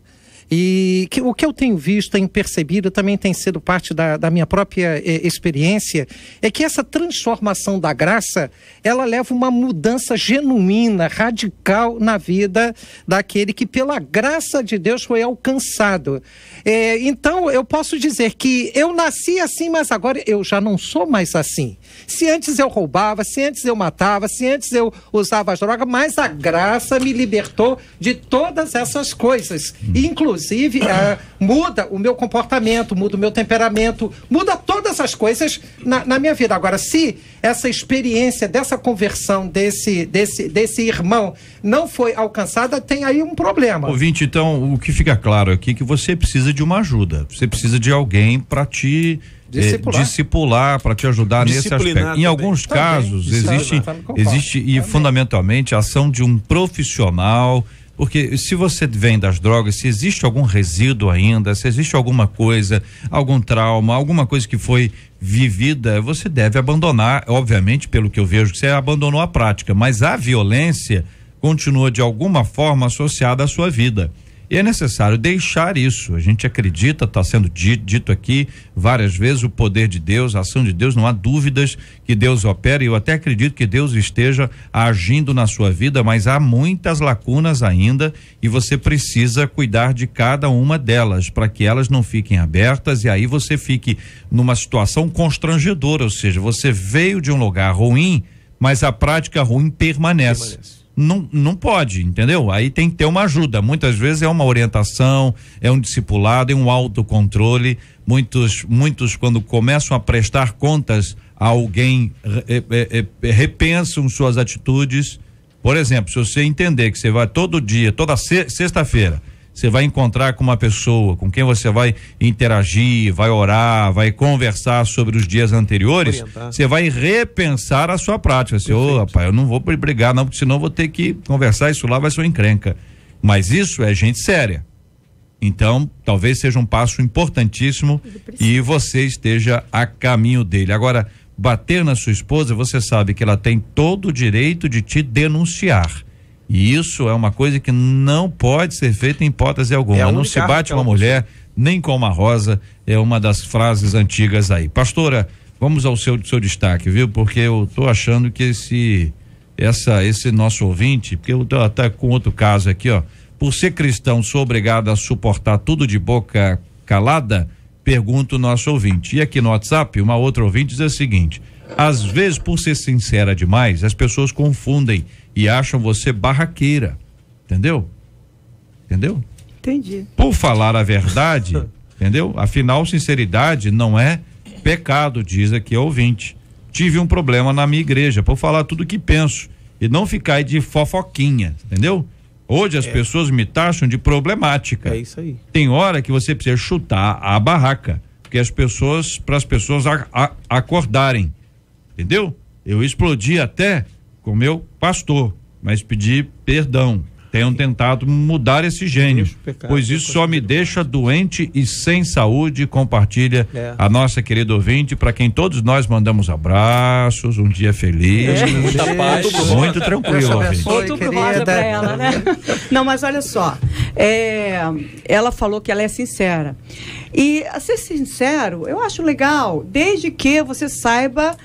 E o que eu tenho visto, tenho percebido, também tem sido parte da minha própria experiência, é que essa transformação da graça, ela leva uma mudança genuína, radical na vida daquele que pela graça de Deus foi alcançado. Então eu posso dizer que eu nasci assim, mas agora eu já não sou mais assim. Se antes eu roubava, se antes eu matava, se antes eu usava as drogas, mas a graça me libertou de todas essas coisas. Inclusive, muda o meu comportamento, muda o meu temperamento, muda todas as coisas na minha vida. Agora, se essa experiência dessa conversão desse irmão não foi alcançada, tem aí um problema. Ouvinte, então, o que fica claro aqui é que você precisa de uma ajuda. Você precisa de alguém para te discipular, para te ajudar nesse aspecto. Em alguns casos, existe e fundamentalmente a ação de um profissional. Porque se você vem das drogas, se existe algum resíduo ainda, se existe alguma coisa, algum trauma, alguma coisa que foi vivida, você deve abandonar. Obviamente, pelo que eu vejo, que você abandonou a prática, mas a violência continua de alguma forma associada à sua vida. E é necessário deixar isso. A gente acredita, está sendo dito aqui várias vezes, o poder de Deus, a ação de Deus, não há dúvidas que Deus opera, e eu até acredito que Deus esteja agindo na sua vida, mas há muitas lacunas ainda e você precisa cuidar de cada uma delas para que elas não fiquem abertas e aí você fique numa situação constrangedora, ou seja, você veio de um lugar ruim, mas a prática ruim permanece. Não pode, entendeu? Aí tem que ter uma ajuda. Muitas vezes é uma orientação, é um discipulado, é um autocontrole. Muitos quando começam a prestar contas a alguém, repensam suas atitudes. Por exemplo, se você entender que você vai todo dia, toda sexta-feira, você vai encontrar com uma pessoa com quem você vai interagir, vai orar, vai conversar sobre os dias anteriores, você vai repensar a sua prática. Você, rapaz, eu não vou brigar não, porque senão eu vou ter que conversar, isso lá vai ser uma encrenca. Mas isso é gente séria. Então, talvez seja um passo importantíssimo e você esteja a caminho dele. Agora, bater na sua esposa, você sabe que ela tem todo o direito de te denunciar. E isso é uma coisa que não pode ser feita em hipótese alguma. Não se bate uma mulher, nem com uma rosa, é uma das frases antigas aí. Pastora, vamos ao seu destaque, viu? Porque eu tô achando que esse nosso ouvinte, porque eu tô até com outro caso aqui, ó. Por ser cristão, sou obrigado a suportar tudo de boca calada? Pergunta o nosso ouvinte. E aqui no WhatsApp, uma outra ouvinte diz o seguinte: às vezes, por ser sincera demais, as pessoas confundem e acham você barraqueira, entendeu? Entendi. Por falar a verdade, entendeu? Afinal, sinceridade não é pecado, diz aqui o ouvinte. Tive um problema na minha igreja, por falar tudo que penso e não ficar aí de fofoquinha, entendeu? Hoje as pessoas me taxam de problemática. É isso aí. Tem hora que você precisa chutar a barraca, porque para as pessoas acordarem, entendeu? Eu explodi até com meu pastor, mas pedi perdão. Tenho tentado mudar esse gênio, pois isso só me deixa doente e sem saúde. Compartilha a nossa querida ouvinte, para quem todos nós mandamos abraços, um dia feliz, muita paz, muito tranquilo. Outubro rosa pra ela, né? Não, mas olha só, ela falou que ela é sincera. E a ser sincero, eu acho legal, desde que você saiba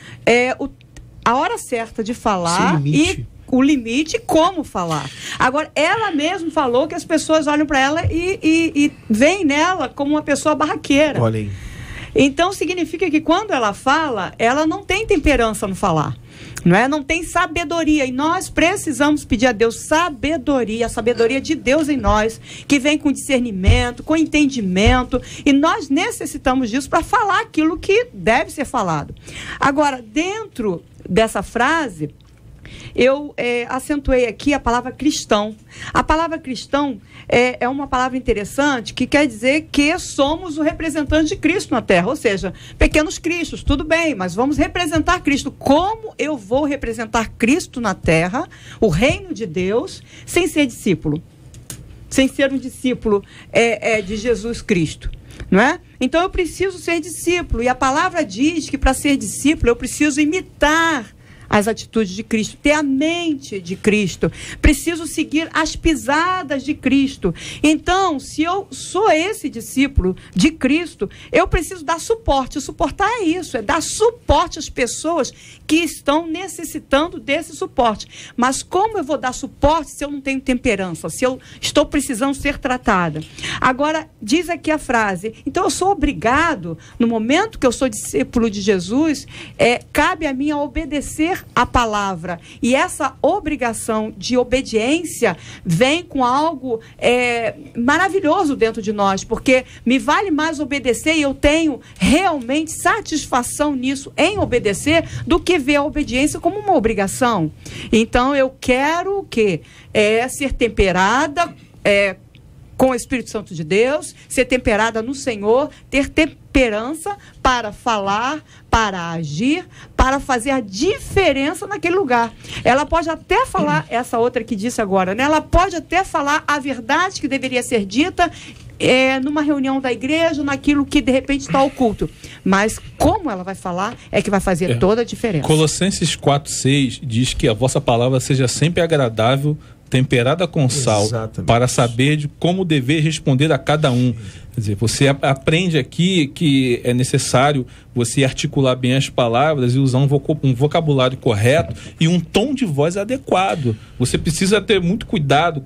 a hora certa de falar e o limite e como falar. Agora, ela mesma falou que as pessoas olham para ela e veem nela como uma pessoa barraqueira. Olha aí. Então, significa que quando ela fala, ela não tem temperança no falar. Não tem sabedoria, e nós precisamos pedir a Deus sabedoria, a sabedoria de Deus em nós, que vem com discernimento, com entendimento, e nós necessitamos disso para falar aquilo que deve ser falado. Agora, dentro dessa frase, eu acentuei aqui a palavra cristão. A palavra cristão é uma palavra interessante que quer dizer que somos o representante de Cristo na Terra, ou seja, pequenos cristos, tudo bem, mas vamos representar Cristo. Como eu vou representar Cristo na Terra, o reino de Deus, sem ser discípulo? Sem ser um discípulo de Jesus Cristo, não é? Então eu preciso ser discípulo, e a palavra diz que para ser discípulo eu preciso imitar as atitudes de Cristo, ter a mente de Cristo, preciso seguir as pisadas de Cristo. Então, se eu sou esse discípulo de Cristo, eu preciso dar suporte. Suportar é isso, é dar suporte às pessoas que estão necessitando desse suporte. Mas como eu vou dar suporte se eu não tenho temperança, se eu estou precisando ser tratada? Agora, diz aqui a frase, então eu sou obrigado, no momento que eu sou discípulo de Jesus, cabe a mim a obedecer a palavra, e essa obrigação de obediência vem com algo maravilhoso dentro de nós, porque me vale mais obedecer, e eu tenho realmente satisfação nisso, em obedecer, do que ver a obediência como uma obrigação. Então eu quero ser temperada com o Espírito Santo de Deus, ser temperada no Senhor, ter temperança para falar, para agir, para fazer a diferença naquele lugar. Ela pode até falar, essa outra que disse agora, né? Ela pode até falar a verdade que deveria ser dita numa reunião da igreja, naquilo que de repente está oculto. Mas como ela vai falar é que vai fazer toda a diferença. Colossenses 4:6 diz que a vossa palavra seja sempre agradável, temperada com sal, exatamente, para saber de como dever responder a cada um. Quer dizer, você aprende aqui que é necessário você articular bem as palavras e usar um vocabulário correto e um tom de voz adequado. Você precisa ter muito cuidado.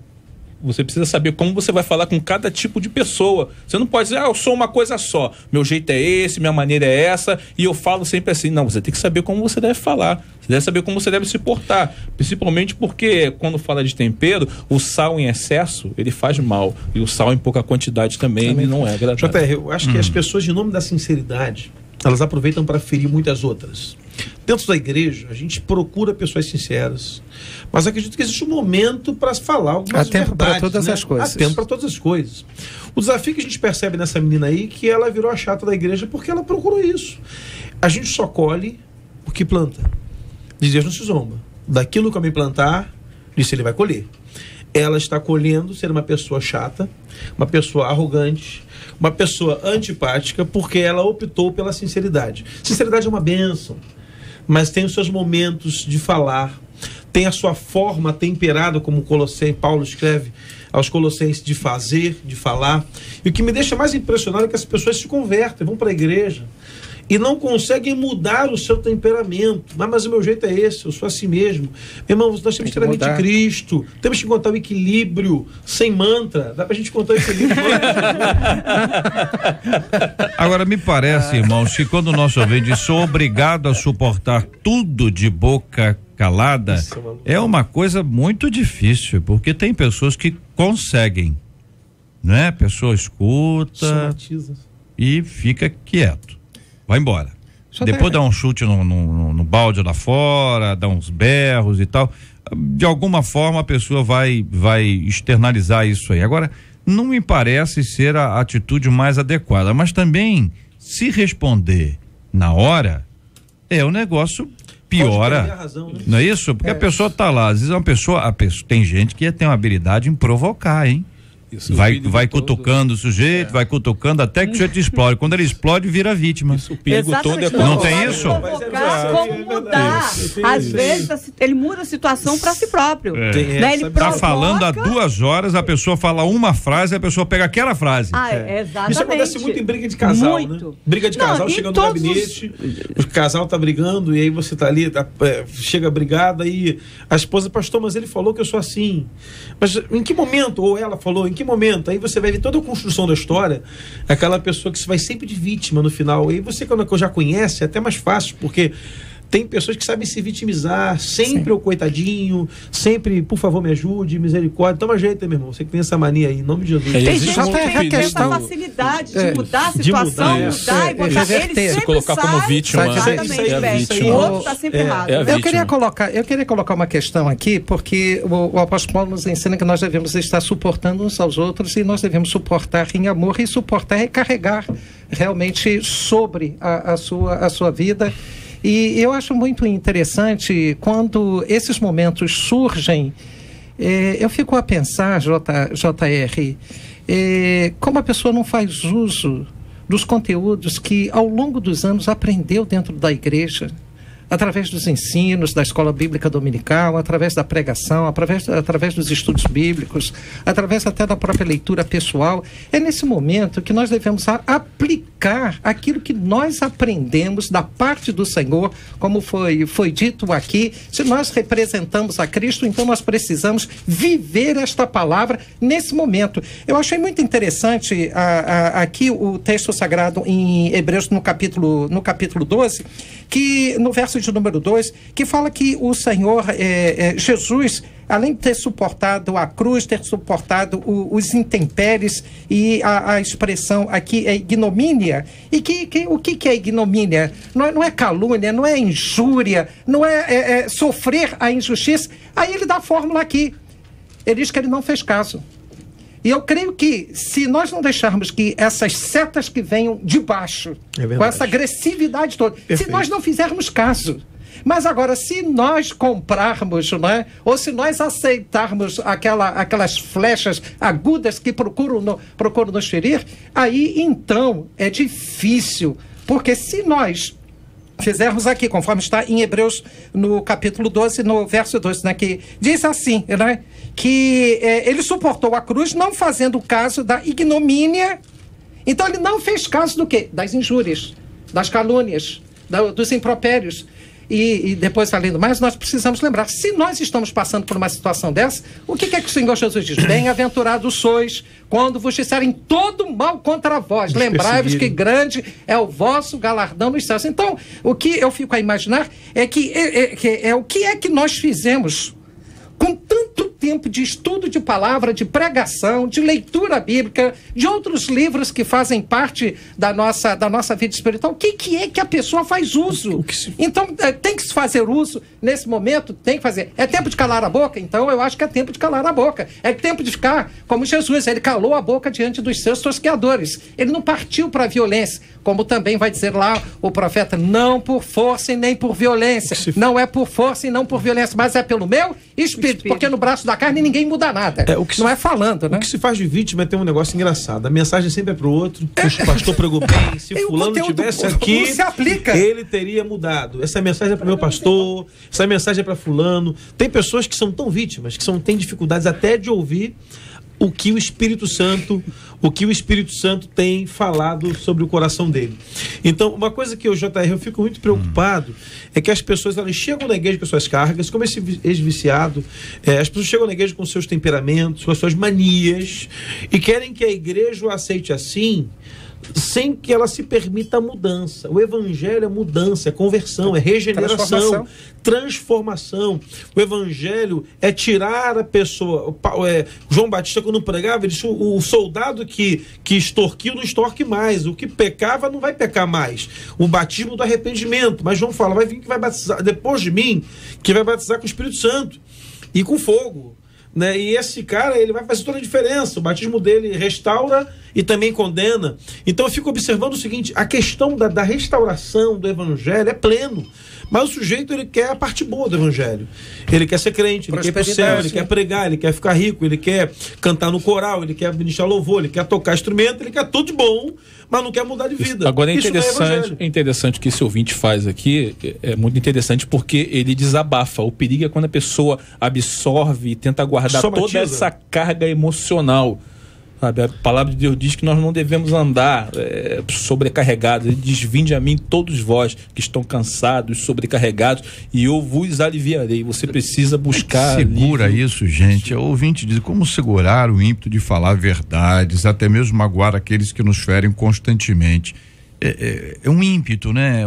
Você precisa saber como você vai falar com cada tipo de pessoa. Você não pode dizer, eu sou uma coisa só. Meu jeito é esse, minha maneira é essa, e eu falo sempre assim. Não, você tem que saber como você deve falar. Você deve saber como você deve se portar. Principalmente porque, quando fala de tempero, o sal em excesso, ele faz mal. E o sal em pouca quantidade também ele não é agradável. JR, eu acho que as pessoas, em nome da sinceridade, elas aproveitam para ferir muitas outras. Dentro da igreja, a gente procura pessoas sinceras, mas acredito que existe um momento para falar algumas verdades. Há tempo para todas as coisas. Há tempo para todas as coisas. O desafio que a gente percebe nessa menina aí, que ela virou a chata da igreja porque ela procurou isso. A gente só colhe o que planta. De Deus não se zomba. Daquilo que eu me plantar, isso ele vai colher. Ela está colhendo ser uma pessoa chata, uma pessoa arrogante, uma pessoa antipática, porque ela optou pela sinceridade. Sinceridade é uma bênção, mas tem os seus momentos de falar, tem a sua forma temperada, como Paulo escreve aos Colossenses, de fazer, de falar. E o que me deixa mais impressionado é que as pessoas se convertem, vão para a igreja e não conseguem mudar o seu temperamento. Mas o meu jeito é esse, eu sou assim mesmo. Meu irmão, nós temos que ter a mente de Cristo, temos que encontrar o equilíbrio, sem mantra. Dá pra gente encontrar o equilíbrio. Agora, me parece, irmãos, que quando o nosso ouvinte diz, sou obrigado a suportar tudo de boca calada, é uma coisa muito difícil, porque tem pessoas que conseguem, né? A pessoa escuta e fica quieto. Vai embora. Depois dá um chute no balde lá fora, dá uns berros e tal. De alguma forma a pessoa vai externalizar isso aí. Agora, não me parece ser a atitude mais adequada, mas também, se responder na hora, o negócio piora. Razão, né? Não é isso? Porque a pessoa tá lá, às vezes a pessoa tem gente que tem uma habilidade em provocar, hein? Isso, vai cutucando o sujeito, vai cutucando até que o sujeito explode. Quando ele explode, vira vítima. Isso, o perigo todo é não tem isso? Como mudar. Às vezes ele muda a situação para si próprio. Né? Ele tá falando há 2 horas, a pessoa fala uma frase, a pessoa pega aquela frase. Exatamente. Isso acontece muito em briga de casal, né? Briga de casal, chega no gabinete, o casal tá brigando e aí você tá ali, chega brigada e a esposa, pastor, mas ele falou que eu sou assim. Mas em que momento? Ou ela falou, em que momento? Aí você vai ver toda a construção da história, aquela pessoa que vai sempre de vítima no final. E você, quando já conhece, é até mais fácil, porque Tem pessoas que sabem se vitimizar, sempre o coitadinho, sempre, por favor, me ajude, misericórdia. Toma jeito, meu irmão. Você que tem essa mania aí, em nome de Jesus. Tem gente que tem essa facilidade de mudar a situação, mudar e botar ele sempre se colocar como vítima. Exatamente, bem. O outro está sempre errado. Eu queria colocar uma questão aqui, porque o apóstolo Paulo nos ensina que nós devemos estar suportando uns aos outros e nós devemos suportar em amor, e suportar é carregar realmente sobre a sua vida. E eu acho muito interessante quando esses momentos surgem, eu fico a pensar, JR, como a pessoa não faz uso dos conteúdos que ao longo dos anos aprendeu dentro da igreja, através dos ensinos da escola bíblica dominical, através da pregação, através dos estudos bíblicos, através até da própria leitura pessoal. É nesse momento que nós devemos aplicar aquilo que nós aprendemos da parte do Senhor, como foi dito aqui. Se nós representamos a Cristo, então nós precisamos viver esta palavra nesse momento. Eu achei muito interessante aqui o texto sagrado em Hebreus no capítulo 12, que no verso de número 2, que fala que o Senhor Jesus, além de ter suportado a cruz, ter suportado os intempéries, e a expressão aqui é ignomínia. E o que é ignomínia? Não é calúnia, não é injúria, não é sofrer a injustiça. Aí ele dá a fórmula aqui. Ele diz que ele não fez caso. E eu creio que, se nós não deixarmos que essas setas que venham de baixo, com essa agressividade toda, se nós não fizermos caso, mas agora, se nós comprarmos, né, ou se nós aceitarmos aquelas flechas agudas que procuram nos ferir, aí então é difícil, porque se nós fizermos aqui, conforme está em Hebreus no capítulo 12, no verso 2, né, que diz assim, né, que ele suportou a cruz, não fazendo caso da ignomínia. Então ele não fez caso do quê? Das injúrias, das calúnias, dos impropérios. E depois, além do mais, nós precisamos lembrar, se nós estamos passando por uma situação dessa, o que é que o Senhor Jesus diz? Bem-aventurados sois quando vos disserem todo mal contra vós. Lembrai-vos que grande é o vosso galardão nos céus. Então, o que eu fico a imaginar é que o que é que nós fizemos com tanto tempo de estudo de palavra, de pregação, de leitura bíblica, de outros livros que fazem parte da nossa vida espiritual. O que é que a pessoa faz uso? Então, tem que se fazer uso nesse momento, tem que fazer. É tempo de calar a boca? Então, eu acho que é tempo de calar a boca. É tempo de ficar como Jesus, ele calou a boca diante dos seus tosqueadores. Ele não partiu para a violência, como também vai dizer lá o profeta, não por força e nem por violência. Não é por força e não por violência, mas é pelo meu espírito, porque no braço da carne ninguém muda nada. Não é falando, né? O que se faz de vítima é ter um negócio engraçado. A mensagem sempre é pro outro. O pastor pregou bem. Se fulano tivesse aqui, se aplica. Ele teria mudado. Essa mensagem é pro meu pastor, essa mensagem é para fulano. Tem pessoas que são tão vítimas, que têm dificuldades até de ouvir o que o Espírito Santo tem falado sobre o coração dele. Então, uma coisa que eu fico muito preocupado é que as pessoas, elas chegam na igreja com as suas cargas, como esse ex-viciado, as pessoas chegam na igreja com seus temperamentos, com as suas manias, e querem que a igreja o aceite assim, sem que ela se permita a mudança. O evangelho é mudança, é conversão, é regeneração, transformação. O evangelho é tirar a pessoa. João Batista, quando pregava, ele disse: o soldado que extorquiu não extorque mais, o que pecava não vai pecar mais. O batismo do arrependimento. Mas João fala: vai vir que vai batizar depois de mim, que vai batizar com o Espírito Santo e com fogo. Né? E esse cara, ele vai fazer toda a diferença. O batismo dele restaura e também condena. Então eu fico observando o seguinte: a questão da restauração do evangelho é pleno, mas o sujeito, ele quer a parte boa do evangelho. Ele quer ser crente, ele quer ir pro céu, ele quer pregar, ele quer ficar rico, ele quer cantar no coral, ele quer ministrar louvor, ele quer tocar instrumento, ele quer tudo de bom, mas não quer mudar de vida. Agora é interessante que esse ouvinte faz aqui, é muito interessante porque ele desabafa. O perigo é quando a pessoa absorve e tenta guardar toda essa carga emocional. Sabe? A palavra de Deus diz que nós não devemos andar sobrecarregados. Ele diz: vinde a mim todos vós que estão cansados, sobrecarregados, e eu vos aliviarei. Você precisa buscar. Segura isso, gente. O ouvinte diz: como segurar o ímpeto de falar verdades, até mesmo magoar aqueles que nos ferem constantemente? é um ímpeto, né?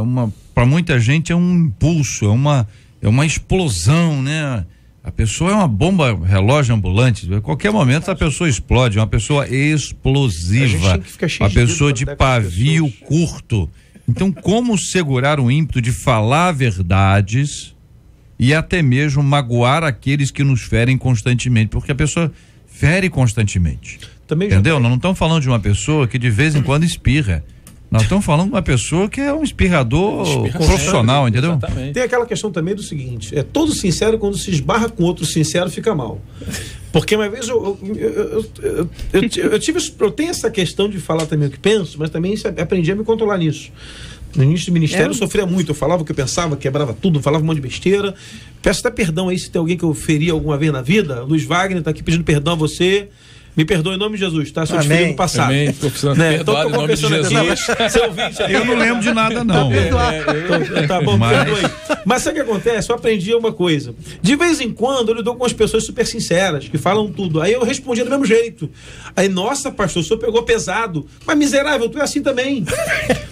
Para muita gente é um impulso, é uma explosão, né? A pessoa é uma bomba relógio ambulante. A qualquer momento a pessoa explode. É uma pessoa explosiva. Uma pessoa de pavio curto. Então, como segurar o ímpeto de falar verdades e até mesmo magoar aqueles que nos ferem constantemente? Porque a pessoa fere constantemente. Também entendeu? Nós não estamos falando de uma pessoa que de vez em quando espirra. Nós estamos falando de uma pessoa que é um espirrador profissional, entendeu? Exatamente. Tem aquela questão também do seguinte: é todo sincero, quando se esbarra com outro sincero, fica mal. Porque uma vez eu tenho essa questão de falar também o que penso, mas também aprendi a me controlar nisso. No início do ministério eu sofria muito, eu falava o que eu pensava, quebrava tudo, falava um monte de besteira. Peço até perdão aí se tem alguém que eu feri alguma vez na vida. Luiz Wagner está aqui pedindo perdão a você. Me perdoe em nome de Jesus, tá? Se eu te feri no passado. Amém. Tô precisando perdoar em nome de Jesus. Eu não lembro de nada, não. Tá bom, perdoe. Mas sabe o que acontece? Eu aprendi uma coisa. De vez em quando eu lido com as pessoas super sinceras, que falam tudo. Aí eu respondia do mesmo jeito. Aí, nossa, pastor, o senhor pegou pesado. Mas miserável, tu é assim também.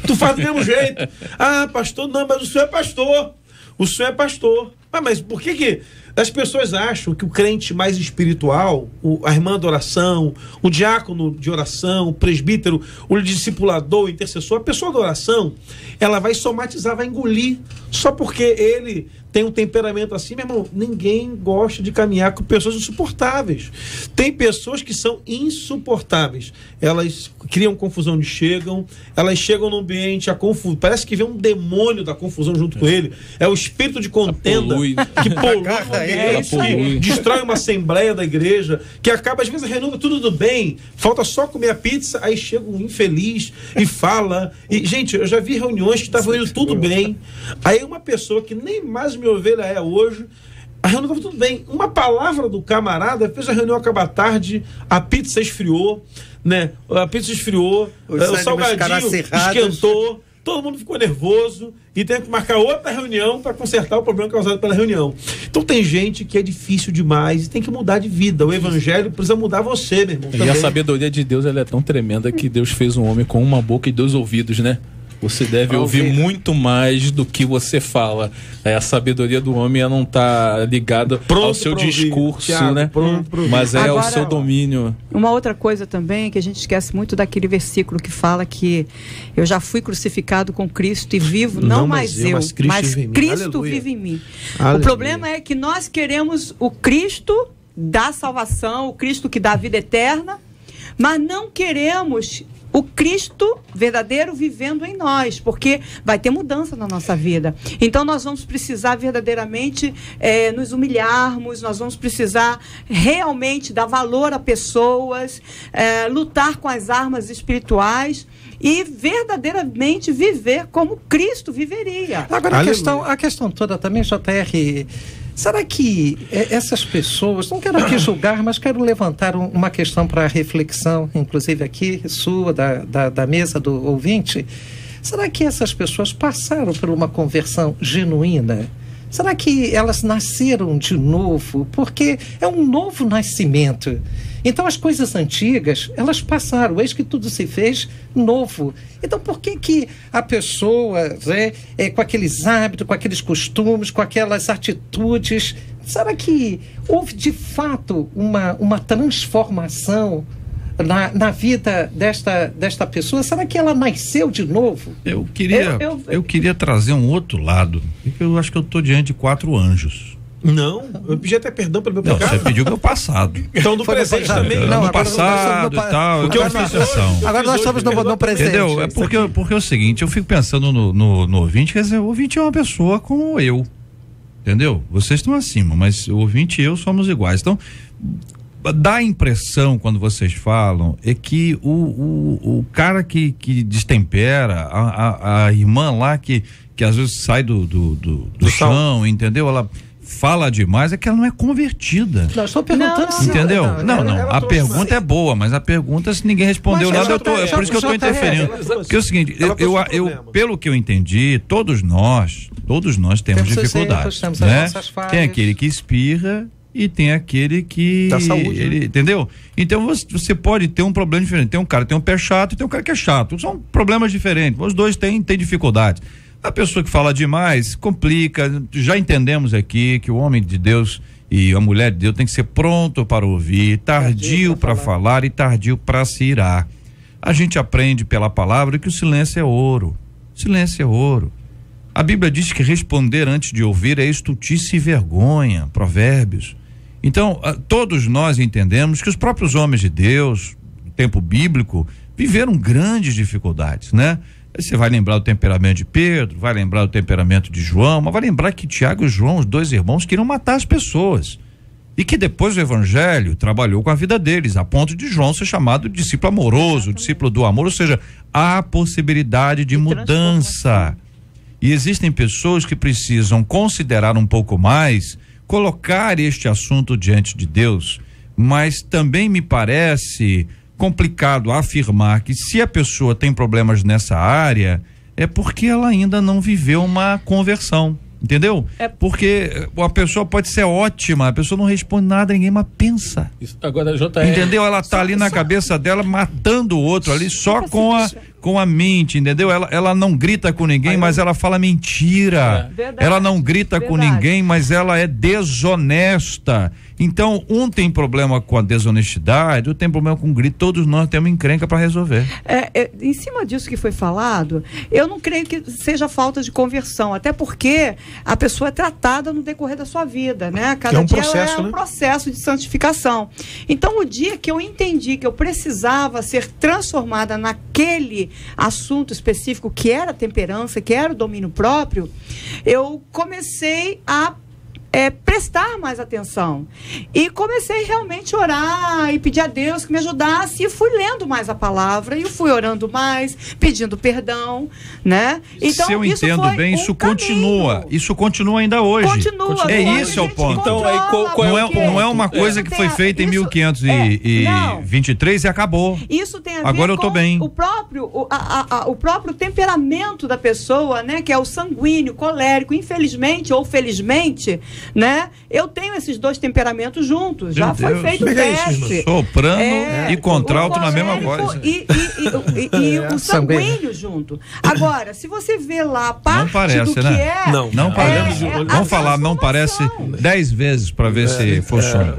Tu faz do mesmo jeito. Ah, pastor, não, mas o senhor é pastor. O senhor é pastor. Mas por que as pessoas acham que o crente mais espiritual, a irmã da oração, o diácono de oração, o presbítero, o discipulador, o intercessor, a pessoa da oração, ela vai somatizar, vai engolir, só porque ele tem um temperamento assim, meu irmão? Ninguém gosta de caminhar com pessoas insuportáveis. Tem pessoas que são insuportáveis. Elas criam confusão onde chegam, elas chegam no ambiente, parece que vem um demônio da confusão junto com ele. É o espírito de contenda que polui o ambiente, que destrói uma assembleia da igreja, que acaba, às vezes, a reunião tudo bem, falta só comer a pizza, aí chega um infeliz e fala. E, gente, eu já vi reuniões que estavam indo tudo bem, aí uma pessoa que nem mais minha ovelha é hoje, a reunião estava tudo bem, uma palavra do camarada fez a reunião acabar tarde, a pizza esfriou, né? A pizza esfriou, o salgadinho esquentou, todo mundo ficou nervoso e tem que marcar outra reunião para consertar o problema causado pela reunião. Então tem gente que é difícil demais e tem que mudar de vida. O evangelho precisa mudar você, meu irmão. E a sabedoria de Deus, ela é tão tremenda que Deus fez um homem com uma boca e 2 ouvidos, né? Você deve ouvir muito mais do que você fala. A sabedoria do homem, ela não está ligada ao seu discurso, Thiago, né? Mas é ao seu domínio. Uma outra coisa também, que a gente esquece muito daquele versículo que fala que eu já fui crucificado com Cristo e vivo, não mais eu, mas Cristo vive em mim. Aleluia. O problema é que nós queremos o Cristo da salvação, o Cristo que dá a vida eterna, mas não queremos o Cristo verdadeiro vivendo em nós, porque vai ter mudança na nossa vida. Então nós vamos precisar verdadeiramente nos humilharmos, nós vamos precisar realmente dar valor a pessoas, lutar com as armas espirituais e verdadeiramente viver como Cristo viveria. Agora a questão toda também, JR, será que essas pessoas, não quero aqui julgar, mas quero levantar uma questão para reflexão, inclusive aqui, sua, da mesa do ouvinte. Será que essas pessoas passaram por uma conversão genuína? Será que elas nasceram de novo? Porque é um novo nascimento. Então as coisas antigas, elas passaram, eis que tudo se fez novo. Então por que a pessoa, com aqueles hábitos, com aqueles costumes, com aquelas atitudes, será que houve de fato uma transformação na vida desta pessoa? Será que ela nasceu de novo? Eu queria trazer um outro lado. Eu acho que eu estou diante de 4 anjos. Não, eu pedi até perdão pelo meu pecado. Você pediu meu passado. Então no presente também. No passado e tal. Agora nós estamos no presente. Entendeu? É porque é o seguinte, eu fico pensando no ouvinte, quer dizer, o ouvinte é uma pessoa como eu. Entendeu? Vocês estão acima, mas o ouvinte e eu somos iguais. Então, dá a impressão, quando vocês falam, é que o cara que destempera, a irmã lá que às vezes sai do chão, entendeu? Ela fala demais, é que ela não é convertida. Não, estou perguntando se... Entendeu? Não. A pergunta é boa, mas a pergunta, se ninguém respondeu nada, é por isso que eu estou interferindo. Porque é o seguinte, eu pelo que eu entendi, todos nós temos dificuldades, né? Tem aquele que espirra e tem aquele que... Da saúde, né? Entendeu? Então você pode ter um problema diferente. Tem um cara que tem um pé chato e tem um cara que é chato. São problemas diferentes. Os dois têm dificuldades. A pessoa que fala demais complica. Já entendemos aqui que o homem de Deus e a mulher de Deus tem que ser pronto para ouvir, tardio para falar e tardio para se irar. A gente aprende pela palavra que o silêncio é ouro. Silêncio é ouro. A Bíblia diz que responder antes de ouvir é estultice e vergonha. Provérbios. Então, todos nós entendemos que os próprios homens de Deus, no tempo bíblico, viveram grandes dificuldades, né? Você vai lembrar do temperamento de Pedro, vai lembrar do temperamento de João, mas vai lembrar que Tiago e João, os dois irmãos, queriam matar as pessoas. E que depois o evangelho trabalhou com a vida deles, a ponto de João ser chamado discípulo amoroso, discípulo do amor, ou seja, há possibilidade de mudança. E existem pessoas que precisam considerar um pouco mais, colocar este assunto diante de Deus, mas também me parece complicado afirmar que se a pessoa tem problemas nessa área, é porque ela ainda não viveu uma conversão, entendeu? Porque a pessoa pode ser ótima, a pessoa não responde nada, ninguém mais pensa. Isso, agora, JR... Entendeu? Ela tá ali na cabeça dela, matando o outro ali, só com a mente, entendeu? Ela não grita com ninguém, mas ela fala mentira. Ela não grita com ninguém, mas ela é desonesta. Então, um tem problema com a desonestidade, outro tem problema com o grito, todos nós temos encrenca para resolver. Em cima disso que foi falado, eu não creio que seja falta de conversão, até porque a pessoa é tratada no decorrer da sua vida, né? Cada dia é um processo de santificação. Então, o dia que eu entendi que eu precisava ser transformada naquele assunto específico, que era a temperança, que era o domínio próprio, eu comecei a prestar mais atenção e comecei realmente a orar e pedir a Deus que me ajudasse, e fui lendo mais a palavra e fui orando mais, pedindo perdão, né? Então, se eu entendo bem, isso continua ainda hoje. Continua. Esse é o ponto. Então, aí, não é uma coisa que foi feita em 1523 e acabou. Isso tem a ver agora eu tô bem. O próprio temperamento da pessoa, né? Que é o sanguíneo, colérico, infelizmente ou felizmente, né? Eu tenho esses dois temperamentos juntos. Já foi feito o teste. Soprano e contralto na mesma voz. E o sanguíneo junto. Agora, se você vê lá a parte parece, do né? que é... Não parece. Vamos falar, não parece 10 vezes para ver se funciona.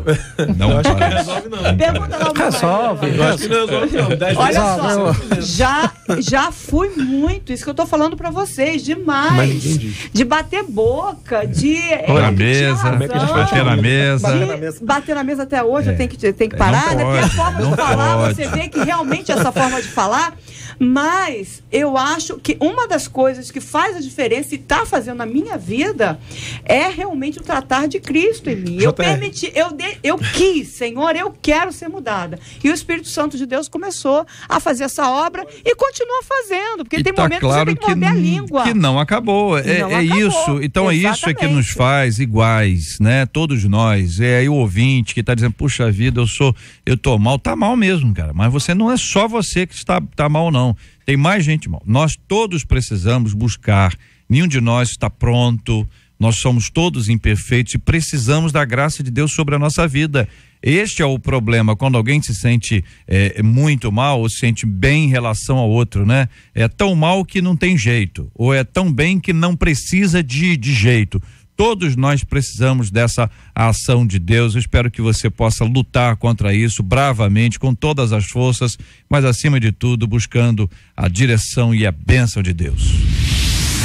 Não parece. Pergunta lá. Resolve. Eu acho que não resolve, não. Olha só, já fui muito, isso que eu tô falando para vocês, demais. De bater boca, de... Bater na mesa até hoje, eu tenho que parar, né? Porque a forma de falar, você vê que realmente essa forma de falar, mas eu acho que uma das coisas que faz a diferença e está fazendo na minha vida é realmente o tratar de Cristo em mim. Eu quis, Senhor, eu quero ser mudada. E o Espírito Santo de Deus começou a fazer essa obra e continua fazendo, porque tem momentos que você tem que morder a língua. Que não acabou. Isso. Então é isso que nos faz iguais, né? Todos nós. É aí o ouvinte que está dizendo, puxa vida, eu tô mal. Tá mal mesmo, cara. Mas você não é só você que tá mal, não. Tem mais gente mal. Nós todos precisamos buscar. Nenhum de nós está pronto. Nós somos todos imperfeitos e precisamos da graça de Deus sobre a nossa vida. Este é o problema, quando alguém se sente muito mal ou se sente bem em relação ao outro, né? É tão mal que não tem jeito, ou é tão bem que não precisa de jeito. Todos nós precisamos dessa ação de Deus. Eu espero que você possa lutar contra isso bravamente, com todas as forças, mas acima de tudo buscando a direção e a bênção de Deus.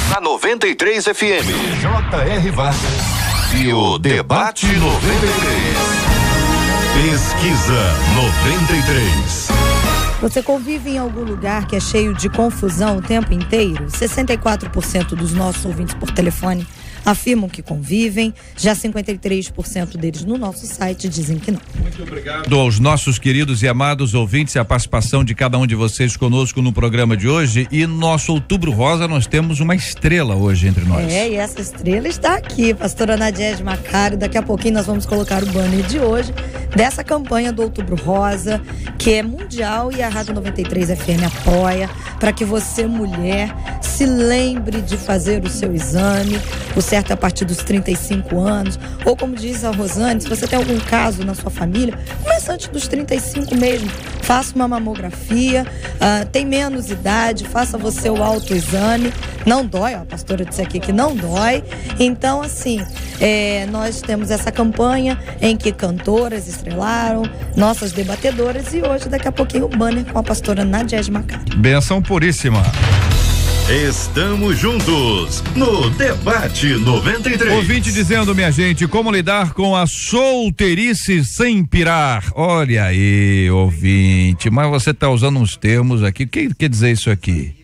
Na 93 FM, J.R. Vargas e o Debate 93. Pesquisa 93. Você convive em algum lugar que é cheio de confusão o tempo inteiro? 64% dos nossos ouvintes por telefone afirmam que convivem, já 53% deles no nosso site dizem que não. Muito obrigado aos nossos queridos e amados ouvintes e a participação de cada um de vocês conosco no programa de hoje. E no nosso Outubro Rosa nós temos uma estrela hoje entre nós. E essa estrela está aqui, pastora Nadiege Macário. Daqui a pouquinho nós vamos colocar o banner de hoje dessa campanha do Outubro Rosa, que é mundial, e a Rádio 93 FM apoia para que você, mulher, se lembre de fazer o seu exame, o certo é a partir dos 35 anos. Ou como diz a Rosane, se você tem algum caso na sua família, começa antes dos 35 mesmo. Faça uma mamografia, tem menos idade, faça você o autoexame. Não dói, a pastora disse aqui que não dói. Então, assim, nós temos essa campanha em que cantoras estrelaram, nossas debatedoras, e hoje, daqui a pouquinho, o banner com a pastora Nadiege Macari. Benção puríssima. Estamos juntos no Debate 93. Ouvinte dizendo, minha gente, como lidar com a solteirice sem pirar? Olha aí, ouvinte, mas você está usando uns termos aqui. O que quer dizer isso aqui?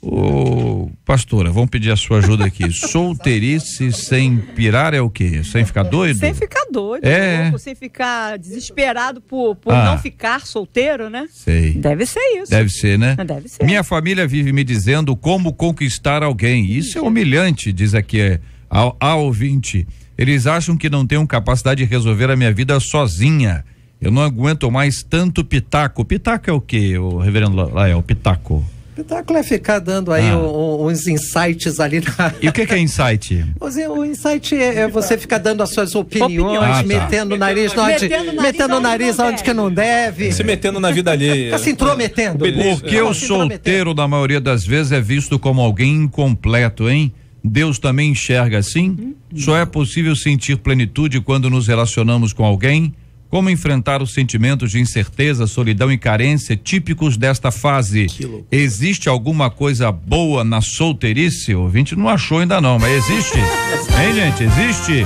Ô, pastora, vamos pedir a sua ajuda aqui. Solteirice sem pirar é o quê? Sem ficar doido? Sem ficar doido, louco, sem ficar desesperado por não ficar solteiro, né? Sei. Deve ser isso. Deve ser, né? Deve ser. Minha família vive me dizendo como conquistar alguém. Isso é humilhante, diz aqui a ouvinte. Eles acham que não tenho capacidade de resolver a minha vida sozinha. Eu não aguento mais tanto pitaco. Pitaco é o quê, o reverendo Lael? Pitaco. O espetáculo é ficar dando aí uns insights ali na... E o que é insight? O insight é você ficar dando as suas opiniões, metendo o nariz metendo o nariz onde que não deve. Se metendo na vida alheia. Fica se intrometendo. Porque o solteiro, na maioria das vezes, é visto como alguém incompleto, hein? Deus também enxerga assim? Só é possível sentir plenitude quando nos relacionamos com alguém? Como enfrentar os sentimentos de incerteza, solidão e carência típicos desta fase? Existe alguma coisa boa na solteirice? O ouvinte não achou ainda não, mas existe? Hein, gente? Existe?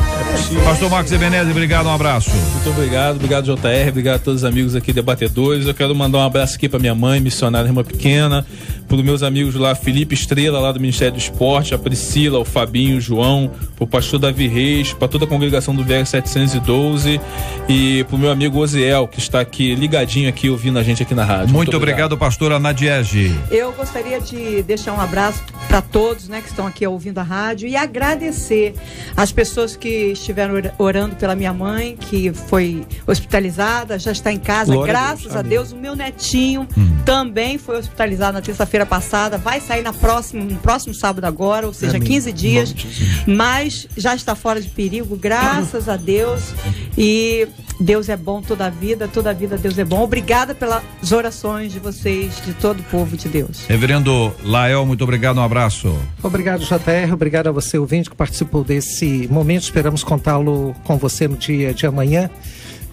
Pastor Marcos Ebenezer, obrigado, um abraço. Muito obrigado JR, obrigado a todos os amigos aqui debatedores. Eu quero mandar um abraço aqui para minha mãe, missionária Irmã Pequena, para os meus amigos lá, Felipe Estrela, lá do Ministério do Esporte, a Priscila, o Fabinho, o João, o pastor Davi Reis, para toda a congregação do VR 712 e pro meu amigo Oziel, que está aqui ligadinho aqui, ouvindo a gente aqui na rádio. Muito obrigado, pastora Nadiege. Eu gostaria de deixar um abraço para todos, né, que estão aqui ouvindo a rádio, e agradecer as pessoas que estiveram orando pela minha mãe, que foi hospitalizada, já está em casa, graças a Deus. O meu netinho também foi hospitalizado na terça-feira passada, vai sair no próximo sábado agora, ou seja, 15 dias, mas já está fora de perigo, graças a Deus. E Deus é bom toda a vida Deus é bom. Obrigada pelas orações de vocês, de todo o povo de Deus. Reverendo Lael, muito obrigado, um abraço. Obrigado, JR, obrigado a você, ouvinte, que participou desse momento. Esperamos contá-lo com você no dia de amanhã,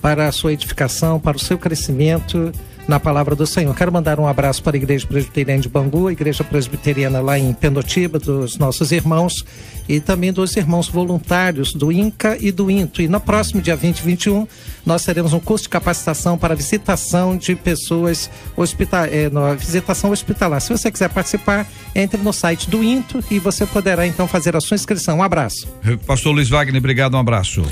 para a sua edificação, para o seu crescimento na palavra do Senhor. Quero mandar um abraço para a Igreja Presbiteriana de Bangu, a Igreja Presbiteriana lá em Pendotiba, dos nossos irmãos, e também dos irmãos voluntários do INCA e do INTO. E no próximo dia 20 e 21, nós teremos um curso de capacitação para visitação de pessoas, visitação hospitalar. Se você quiser participar, entre no site do INTO e você poderá então fazer a sua inscrição. Um abraço. Pastor Luiz Wagner, obrigado, um abraço.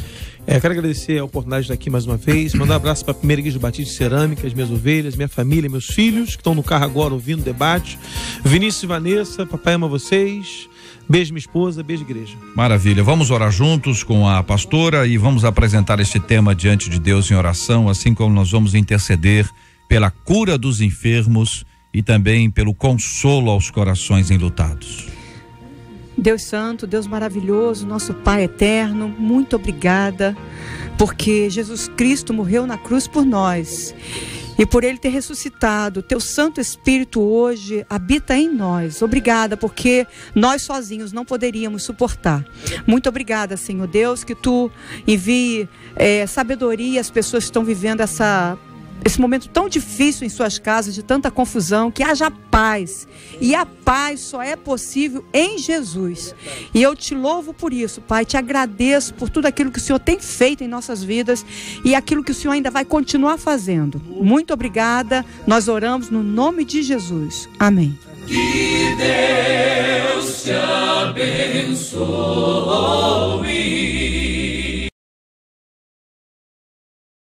Quero agradecer a oportunidade de estar aqui mais uma vez, mandar um abraço para a primeira igreja de Batista de Cerâmica, as minhas ovelhas, minha família, meus filhos que estão no carro agora ouvindo o debate, Vinícius e Vanessa, papai ama vocês, beijo minha esposa, beijo igreja. Maravilha, vamos orar juntos com a pastora e vamos apresentar este tema diante de Deus em oração, assim como nós vamos interceder pela cura dos enfermos e também pelo consolo aos corações enlutados. Deus Santo, Deus maravilhoso, nosso Pai eterno, muito obrigada, porque Jesus Cristo morreu na cruz por nós e por Ele ter ressuscitado. Teu Santo Espírito hoje habita em nós. Obrigada, porque nós sozinhos não poderíamos suportar. Muito obrigada, Senhor Deus, que Tu envie sabedoria às pessoas que estão vivendo esse momento tão difícil em suas casas, de tanta confusão, que haja paz. E a paz só é possível em Jesus. E eu te louvo por isso, Pai. Te agradeço por tudo aquilo que o Senhor tem feito em nossas vidas e aquilo que o Senhor ainda vai continuar fazendo. Muito obrigada. Nós oramos no nome de Jesus. Amém. Que Deus te abençoe.